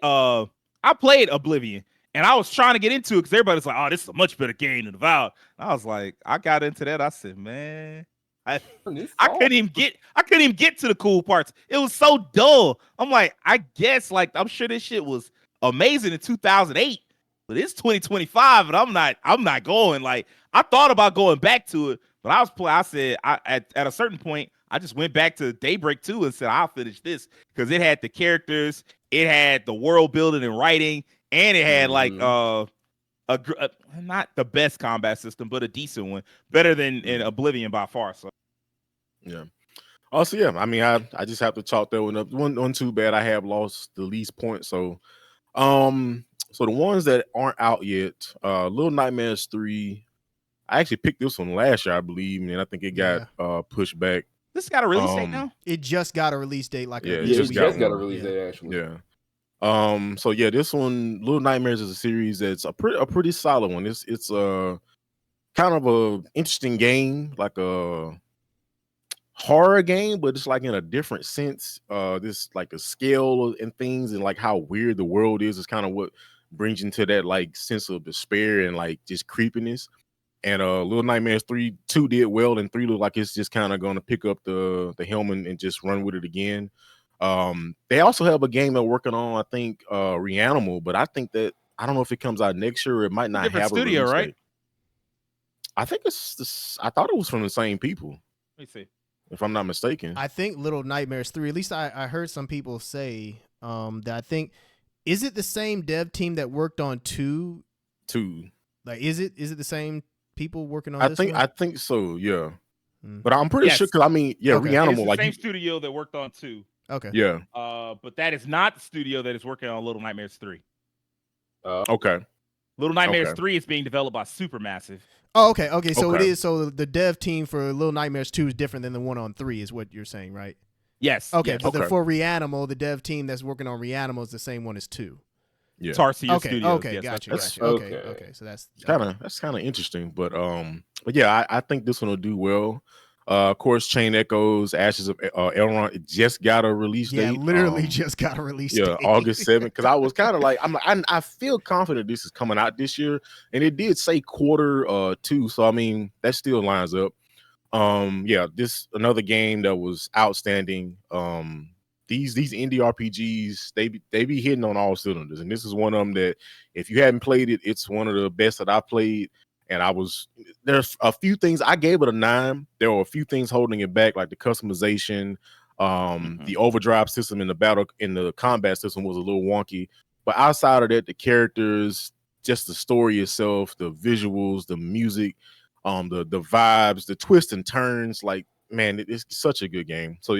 S2: Oblivion, and I was trying to get into it because everybody's like, oh, this is a much better game than Avowed. I was like, I got into that. I said, man, I couldn't even get to the cool parts. It was so dull. I'm like, I guess, like, I'm sure this shit was amazing in 2008, but it's 2025, and I'm not going. Like, I thought about going back to it, but I said at a certain point, I just went back to Daybreak 2 and said, I'll finish this, because it had the characters, it had the world building and writing, and it had like not the best combat system, but a decent one, better than in Oblivion by far. So
S4: yeah. Also, yeah, I mean, I just have to chalk that one up. One too bad. I have lost the least points. So the ones that aren't out yet, Little Nightmares 3. I actually picked this one last year, I believe, and I think it got pushed back.
S2: This got a release date now?
S3: It just got a release date
S5: it just got a release date, actually.
S4: Yeah. So yeah, this one, Little Nightmares, is a series that's a pretty solid one. It's a kind of a interesting game, like a horror game, but it's like in a different sense. This like a scale and things, and like how weird the world is kind of what brings you into that like sense of despair and like just creepiness. And Little Nightmares 2 did well, and 3 looked like it's just kind of going to pick up the helm and just run with it again. They also have a game they're working on, I think, Reanimal, but I think that I don't know if it comes out next year. Or it might not have a studio, right? Date. I think I thought it was from the same people.
S2: Let me see.
S4: If I'm not mistaken.
S3: I think Little Nightmares 3, at least I heard some people say that I think, is it the same dev team that worked on 2?
S4: 2.
S3: Like, is it the same people working on this one?
S4: I think so, yeah. But I'm pretty sure, because I mean, Reanimal,
S2: it's the
S4: like
S2: same studio that worked on 2.
S3: Okay.
S4: Yeah.
S2: But that is not the studio that is working on Little Nightmares 3.
S4: Okay.
S2: Little Nightmares 3 is being developed by Supermassive.
S3: Oh, okay. So it is. So the dev team for Little Nightmares 2 is different than the one on 3, is what you're saying, right?
S2: Yes.
S3: Okay.
S2: Yes.
S3: But for Reanimal, the dev team that's working on Reanimal is the same one as 2.
S4: Yeah.
S2: Tarsier Studios.
S3: Okay.
S2: Yes,
S3: Gotcha. Okay. So that's
S4: kind of interesting, but yeah, I think this one will do well. Of course, Chain Echoes, Ashes of Elrond. It just got a release date.
S3: Literally just got a release date.
S4: August 7th. Because I was kind of like, I feel confident this is coming out this year, and it did say Q2. So I mean, that still lines up. This another game that was outstanding. These indie RPGs, they be hitting on all cylinders, and this is one of them that if you hadn't played it, it's one of the best that I played. And there's a few things I gave it a 9. There were a few things holding it back, like the customization, the overdrive system in the combat system was a little wonky. But outside of that, the characters, just the story itself, the visuals, the music, the vibes, the twists and turns, like, man, it's such a good game. So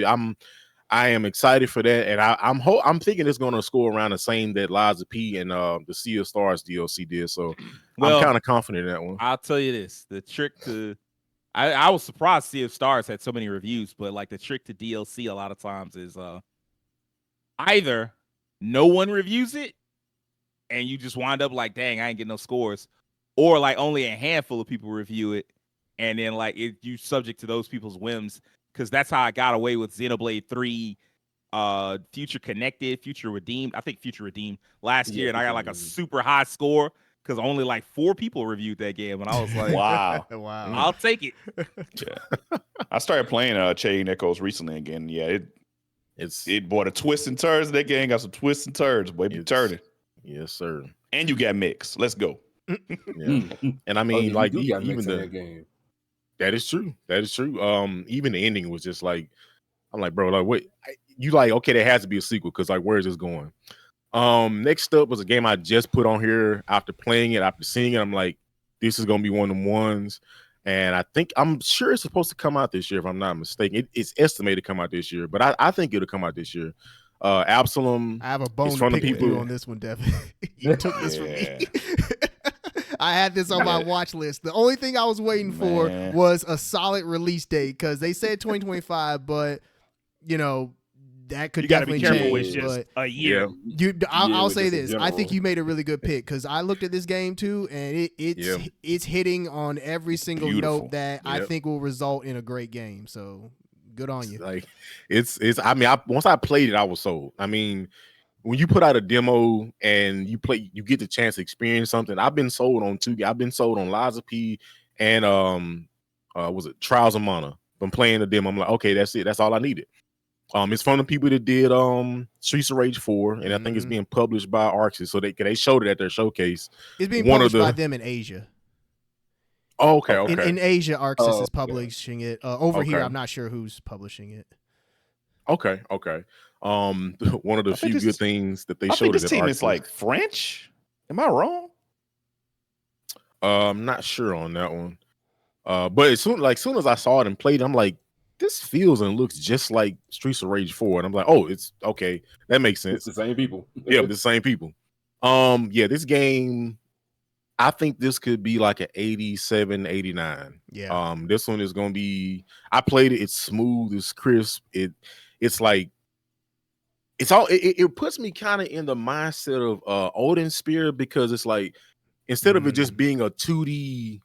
S4: I am excited for that, and I'm thinking it's going to score around the same that Liza P and the Sea of Stars DLC did. So I'm kind of confident in that one.
S2: I'll tell you this: the trick to I was surprised Sea of Stars had so many reviews, but like the trick to DLC a lot of times is either no one reviews it and you just wind up like, dang, I ain't getting no scores, or like only a handful of people review it, and then like you subject to those people's whims. Because that's how I got away with Xenoblade 3, Future Connected, Future Redeemed. I think Future Redeemed last year, and I got like a super high score because only like 4 people reviewed that game, and I was like,
S1: wow,
S2: I'll take it.
S1: Yeah. I started playing Chain Echoes recently again. Yeah, it brought a twist and turns. That game got some twists and turns, baby. Turning.
S4: Yes, sir.
S1: And you got mix. Let's go.
S4: Yeah. And I mean, even
S5: that game.
S4: That is true. Even the ending was just like, I'm like, bro, like, what? You like, okay, there has to be a sequel because like, where is this going? Next up was a game I just put on here after playing it, after seeing it. I'm like, this is gonna be one of them ones, and I'm sure it's supposed to come out this year if I'm not mistaken. It's estimated to come out this year, but I think it'll come out this year. Absalom.
S3: I have a bone to pick with you on this one, Devin. You took this from me. I had this on my watch list. The only thing I was waiting for was a solid release date because they said 2025, but you know that could definitely change.
S2: With just a year.
S3: I'll say this: I think you made a really good pick because I looked at this game too, and it's hitting on every single note that I think will result in a great game. So good on you.
S4: Like it's. I mean, once I played it, I was sold. I mean, when you put out a demo and you get the chance to experience something. I've been sold on 2. I've been sold on Liza P and was it Trials of Mana? From playing the demo, I'm like, okay, that's it. That's all I needed. It's from the people that did Streets of Rage 4, and I think it's being published by Arxis. So they showed it at their showcase.
S3: It's being published by them in Asia.
S4: Oh, okay.
S3: In Asia, Arxis is publishing it. Over here, I'm not sure who's publishing it.
S4: Okay. One of the few good things that they showed.
S1: This team is like French. Am I wrong?
S4: I'm not sure on that one. But as soon as I saw it and played, I'm like, this feels and looks just like Streets of Rage 4, and I'm like, oh, it's okay. That makes sense.
S5: It's the same people.
S4: Yeah, the same people. This game, I think this could be like an 87, 89.
S3: Yeah.
S4: This one is gonna be. I played it. It's smooth. It's crisp. It's like. It puts me kind of in the mindset of Odin Spear because it's like instead of it just being a 2D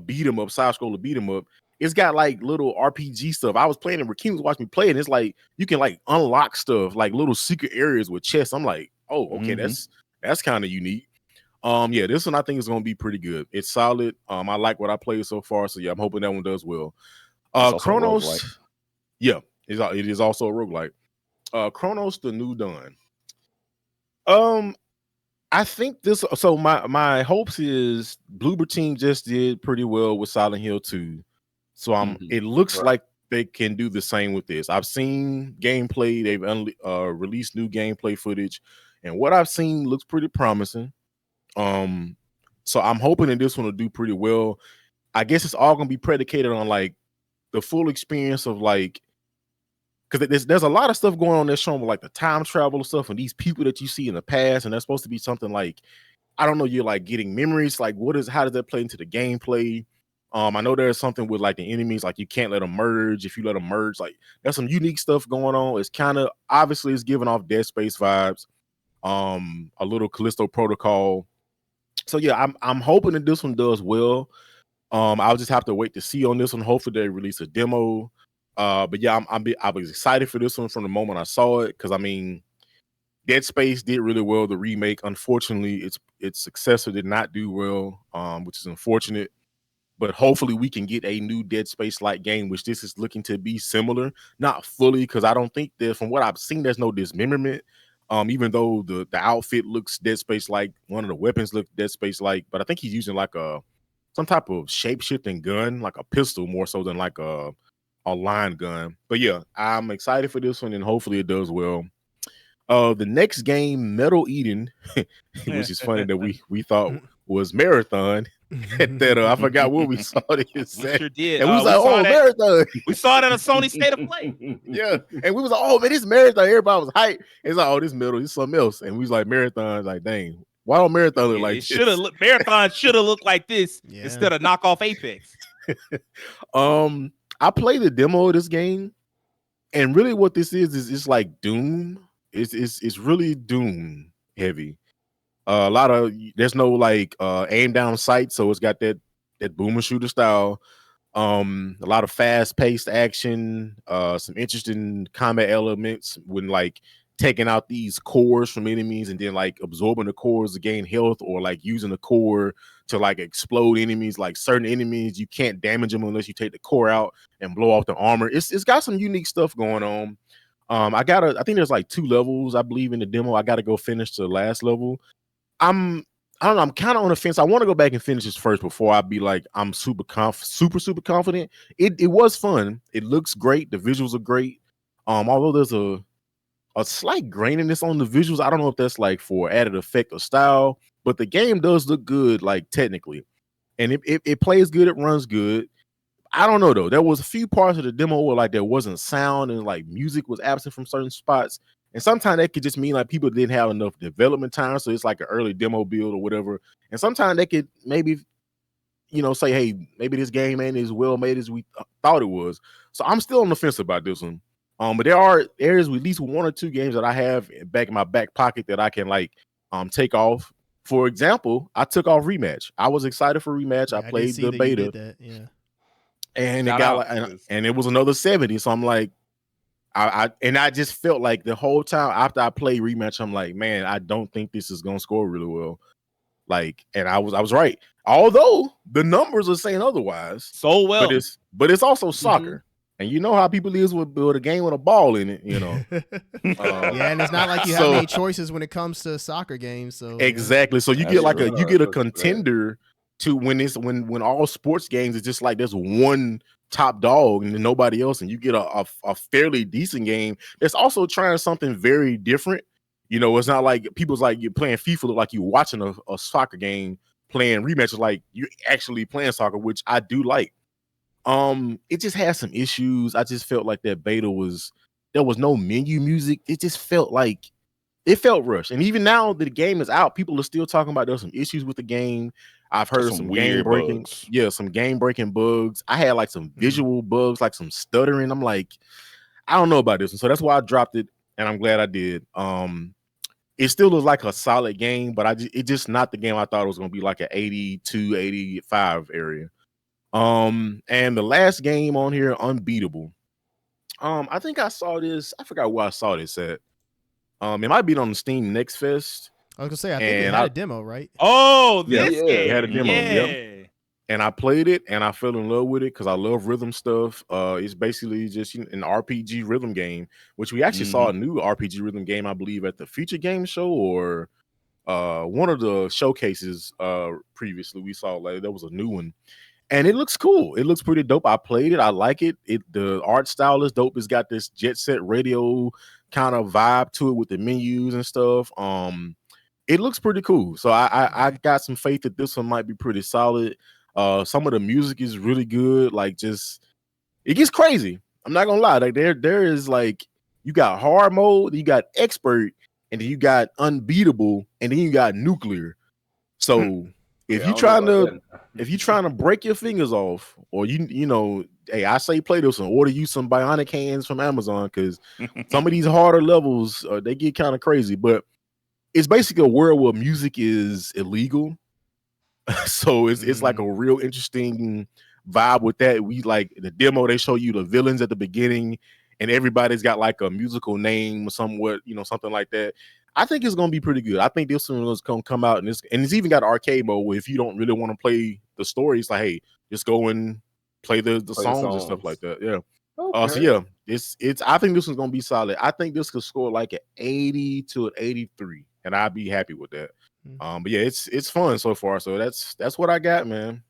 S4: beat 'em up, side scroller beat 'em up, it's got like little RPG stuff. I was playing and Rajhkeem was watching me play, and it's like you can like unlock stuff, like little secret areas with chests. I'm like, oh, okay, that's kind of unique. This one I think is gonna be pretty good. It's solid. I like what I played so far, so yeah, I'm hoping that one does well. Chronos, it is also a roguelike. Chronos, the New Dawn. I think this. So my hopes is Bloober Team just did pretty well with Silent Hill 2, so it looks like they can do the same with this. I've seen gameplay. They've released new gameplay footage, and what I've seen looks pretty promising. So I'm hoping that this one will do pretty well. I guess it's all gonna be predicated on like the full experience of like. Because there's a lot of stuff going on that's showing like the time travel stuff and these people that you see in the past, and that's supposed to be something like, I don't know, you're like getting memories. Like, how does that play into the gameplay? I know there's something with like the enemies, like you can't let them merge. If you let them merge, like there's some unique stuff going on. It's kind of obviously it's giving off Dead Space vibes, a little Callisto Protocol. So yeah, I'm hoping that this one does well. I'll just have to wait to see on this one. Hopefully they release a demo. But yeah, I was excited for this one from the moment I saw it, because I mean, Dead Space did really well. The remake, unfortunately, its successor did not do well, which is unfortunate. But hopefully we can get a new Dead Space-like game, which this is looking to be similar. Not fully, because I don't think that, from what I've seen, there's no dismemberment. Even though the outfit looks Dead Space-like, one of the weapons look Dead Space-like, but I think he's using like some type of shape-shifting gun, like a pistol more so than like a line gun. But yeah, I'm excited for this one, and hopefully it does well. The next game, Metal Eden, which is funny that we thought was Marathon. That I forgot where we saw this.
S2: We sure did.
S4: And we was like, oh, Marathon.
S2: We saw it at a Sony State of Play.
S4: Yeah. And we was like, oh man, this Marathon. Everybody was hyped. It's like, oh, this Metal, this is something else. And we was like, Marathon, like, dang, why don't Marathon look like this?
S2: Marathon should have looked like this instead of knockoff Apex.
S4: I played the demo of this game, and really what this is it's like Doom. It's really Doom heavy. A lot of, there's no like aim down sight, so it's got that boomer shooter style. A lot of fast paced action, some interesting combat elements when like taking out these cores from enemies and then like absorbing the cores to gain health, or like using the core to like explode enemies. Like certain enemies, you can't damage them unless you take the core out and blow off the armor. It's got some unique stuff going on. I think there's like 2 levels, I believe, in the demo. I gotta go finish the last level. I don't know, I'm kind of on the fence. I want to go back and finish this first before I be like, I'm super confident. It was fun. It looks great. The visuals are great. Although there's a slight graininess on the visuals. I don't know if that's like for added effect or style, but the game does look good, like technically. And it plays good, it runs good. I don't know though. There was a few parts of the demo where like there wasn't sound and like music was absent from certain spots. And sometimes that could just mean like people didn't have enough development time, so it's like an early demo build or whatever. And sometimes they could maybe, say, hey, maybe this game ain't as well made as we thought it was. So I'm still on the fence about this one. But there are areas with at least 1 or 2 games that I have back in my back pocket that I can like take off. For example, I took off Rematch. I was excited for Rematch. I played the beta. And it got and it was another 70. So I'm like, I just felt like the whole time after I played Rematch, I'm like, man, I don't think this is gonna score really well. Like, and I was right. Although the numbers are saying otherwise.
S2: So well.
S4: But it's also soccer. And you know how people is with a game with a ball in it,
S3: Yeah, and it's not like you have any choices when it comes to soccer games. So
S4: exactly. So you get like you get a contender to when all sports games is just like there's one top dog and then nobody else, and you get a fairly decent game that's also trying something very different. It's not like people's like you're playing FIFA, look like you're watching a soccer game. Playing Rematches like you're actually playing soccer, which I do like. It just has some issues. I just felt like that beta there was no menu music. It just felt like it felt rushed. And even now that the game is out, people are still talking about there's some issues with the game. I've heard some game breaking bugs. Yeah, some game breaking bugs. I had like some visual bugs, like some stuttering. I'm like, I don't know about this one. So that's why I dropped it, and I'm glad I did. It still looks like a solid game, but it's just not the game I thought it was gonna be, like an 82, 85 area. And the last game on here, Unbeatable. I think I saw this. I forgot where I saw this at. It might be on the Steam Next Fest.
S3: I was gonna say, I think it had a demo, right?
S2: Oh, this game.
S4: It had a demo. Yep. And I played it, and I fell in love with it because I love rhythm stuff. It's basically just an RPG rhythm game, which we actually saw a new RPG rhythm game, I believe, at the Future Game Show or one of the showcases previously. We saw like there was a new one. And it looks cool. It looks pretty dope. I played it. I like it. The art style is dope. It's got this Jet Set Radio kind of vibe to it with the menus and stuff. It looks pretty cool. So I got some faith that this one might be pretty solid. Some of the music is really good. Like, just it gets crazy. I'm not gonna lie. Like there is like you got hard mode, you got expert, and then you got unbeatable, and then you got nuclear. So if you're trying to break your fingers off, or hey, I say play this one, order you some bionic hands from Amazon, because some of these harder levels they get kind of crazy. But it's basically a world where music is illegal, So it's like a real interesting vibe with that. We like the demo, they show you the villains at the beginning, and everybody's got like a musical name or somewhat, something like that. I think it's gonna be pretty good. I think this one is gonna come out, and it's even got arcade mode where if you don't really want to play the story, it's like, hey, just go and play the songs and stuff like that. Yeah.
S5: Okay.
S4: So yeah, it's I think this one's gonna be solid. I think this could score like an 80 to an 83, and I'd be happy with that. But yeah, it's fun so far. So that's what I got, man.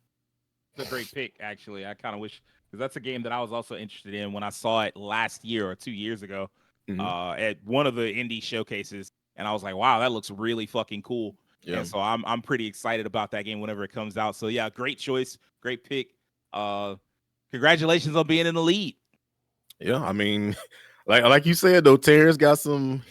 S2: It's a great pick, actually. I kind of wish, because that's a game that I was also interested in when I saw it last year or 2 years ago at one of the indie showcases, and I was like, wow, that looks really fucking cool. Yeah. And so I'm pretty excited about that game whenever it comes out. So yeah, great choice, great pick. Congratulations on being in the lead.
S4: Yeah, I mean, like you said though, Terance got some.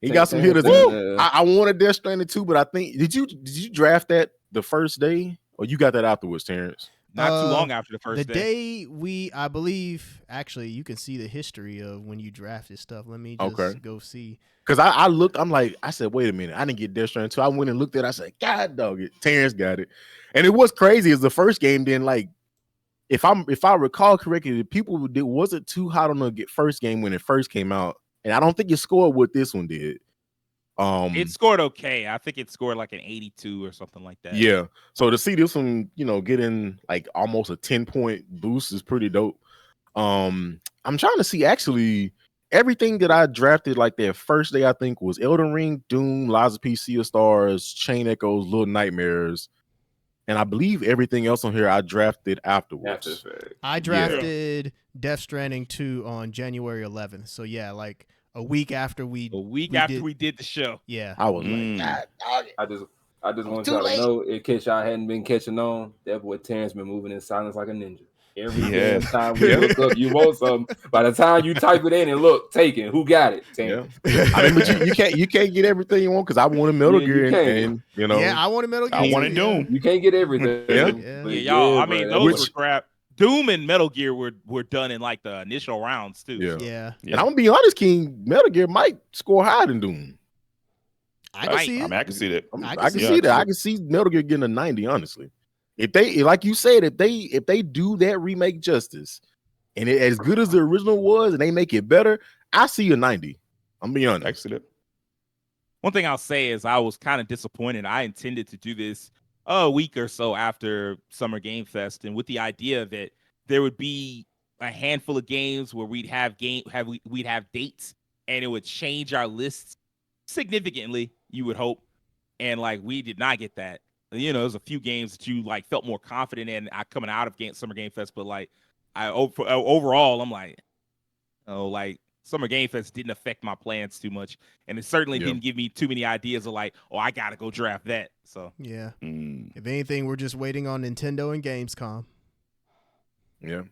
S4: He got some hitters. I wanted Death Stranding too, but I think did you draft that the first day, or you got that afterwards, Terance?
S2: Not too long after the first
S3: day. I believe, actually, you can see the history of when you drafted stuff. Let me just go see.
S4: Because I looked, I said, wait a minute, I didn't get Death Stranding 2. I went and looked at it. I said, God dog it, Terance got it. And it was crazy is the first game then, like, if I recall correctly, the people wasn't too hot on the first game when it first came out. And I don't think it scored what this one did.
S2: It scored okay. I think it scored like an 82 or something like that.
S4: Yeah. So to see this one, getting like almost a 10-point boost is pretty dope. I'm trying to see actually everything that I drafted like that first day, I think was Elden Ring, Doom, Lies of P, Sea of Stars, Chain Echoes, Little Nightmares. And I believe everything else on here I drafted afterwards.
S3: I drafted Death Stranding 2 on January 11th. So yeah, like a week after we
S2: did the show.
S3: Yeah.
S4: I was like, God,
S5: I just want y'all to know, in case y'all hadn't been catching on, that boy Terance been moving in silence like a ninja. Every time we look up, you want something. By the time you type it in and look, taken. Who got it?
S4: Yeah. I mean, but you can't get everything you want because I wanted Metal Gear and
S3: Yeah, I wanted Metal Gear.
S1: I wanted Doom.
S5: You can't get everything.
S2: Y'all. I mean, those were crap. Doom and Metal Gear were done in like the initial rounds too.
S3: Yeah.
S4: And I'm gonna be honest, King, Metal Gear might score higher than Doom.
S3: I can see it.
S1: I mean, I can see that.
S4: I can see that. I can see Metal Gear getting a 90, honestly. If they, like you said, if they do that remake justice, and it as good as the original was, and they make it better, I see a 90. I'm being honest.
S1: Excellent.
S2: One thing I'll say is I was kind of disappointed. I intended to do this a week or so after Summer Game Fest, and with the idea that there would be a handful of games where we'd have dates, and it would change our lists significantly. You would hope, and like we did not get that. There's a few games that you like felt more confident in coming out of Summer Game Fest, but like overall, I'm like, like Summer Game Fest didn't affect my plans too much, and it certainly didn't give me too many ideas of like, I gotta go draft that. So
S3: yeah, if anything, we're just waiting on Nintendo and Gamescom.
S4: Yeah.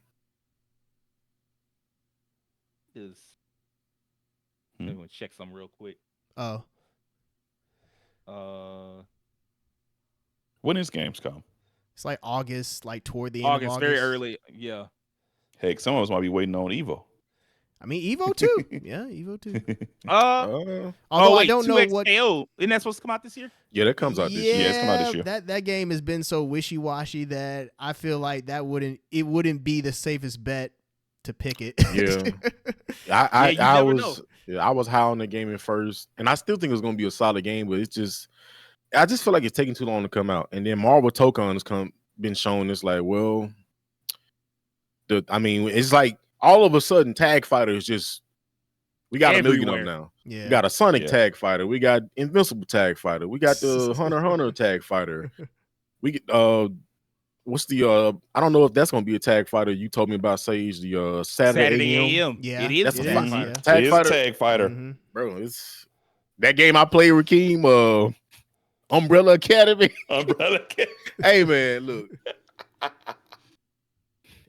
S2: I'm gonna check something real quick.
S1: When is Gamescom?
S3: It's like August, like toward the end of August.
S2: Very early. Yeah.
S1: Heck, some of us might be waiting on Evo.
S3: I mean, Evo too. Yeah, Evo too.
S2: Although
S3: I don't know what.
S2: Isn't that supposed to come out this year?
S4: Yeah, that comes out this year.
S1: Yeah, it's come out this year.
S3: That game has been so wishy-washy that I feel like it wouldn't be the safest bet to pick it.
S4: Yeah. I was high on the game at first, and I still think it's gonna be a solid game, but I just feel like it's taking too long to come out. And then Marvel Tokon has been shown. It's like, well, it's like all of a sudden Tag Fighter is just, we got everywhere. 1 million of them now. Yeah. We got a Sonic Tag Fighter. We got Invincible Tag Fighter. We got the Hunter x Hunter Tag Fighter. We get what's the I don't know if that's gonna be a Tag Fighter. You told me about Sage, the Saturday AM.
S2: Yeah, it is.
S1: Tag Fighter.
S3: Mm-hmm.
S4: Bro, it's that game I played with Rajhkeem, Umbrella Academy. Hey man, look.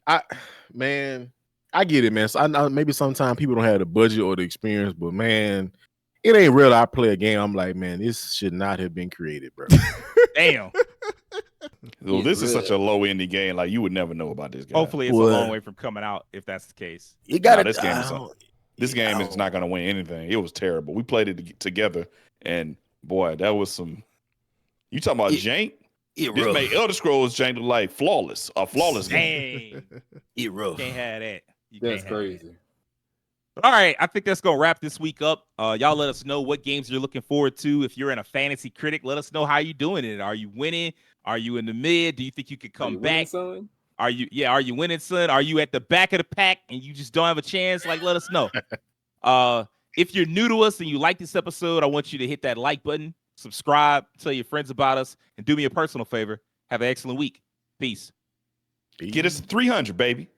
S4: I get it, man. So I know maybe sometimes people don't have the budget or the experience, but man, it ain't real. I play a game, I'm like, man, this should not have been created, bro.
S2: Damn.
S1: Well, this is such a low indie game. Like you would never know about this game.
S2: Hopefully, it's a long way from coming out. If that's the case,
S1: you got this game. This game is not going to win anything. It was terrible. We played it together, and boy, that was some. You talking about jank?
S2: It
S1: This
S2: rough.
S1: made Elder Scrolls jangle like flawless, a flawless game.
S2: Dang.
S6: It rough.
S2: Can't have that.
S5: That's crazy.
S2: All right, I think that's gonna wrap this week up. Y'all let us know what games you're looking forward to. If you're in a fantasy critic, let us know how you doing it. Are you winning? Are you in the mid? Do you think you could come back?
S5: Winning,
S2: Are you winning, son? Are you at the back of the pack and you just don't have a chance? Like, let us know. If you're new to us and you like this episode, I want you to hit that like button, subscribe, tell your friends about us, and do me a personal favor. Have an excellent week. Peace.
S1: Get us to 300, baby.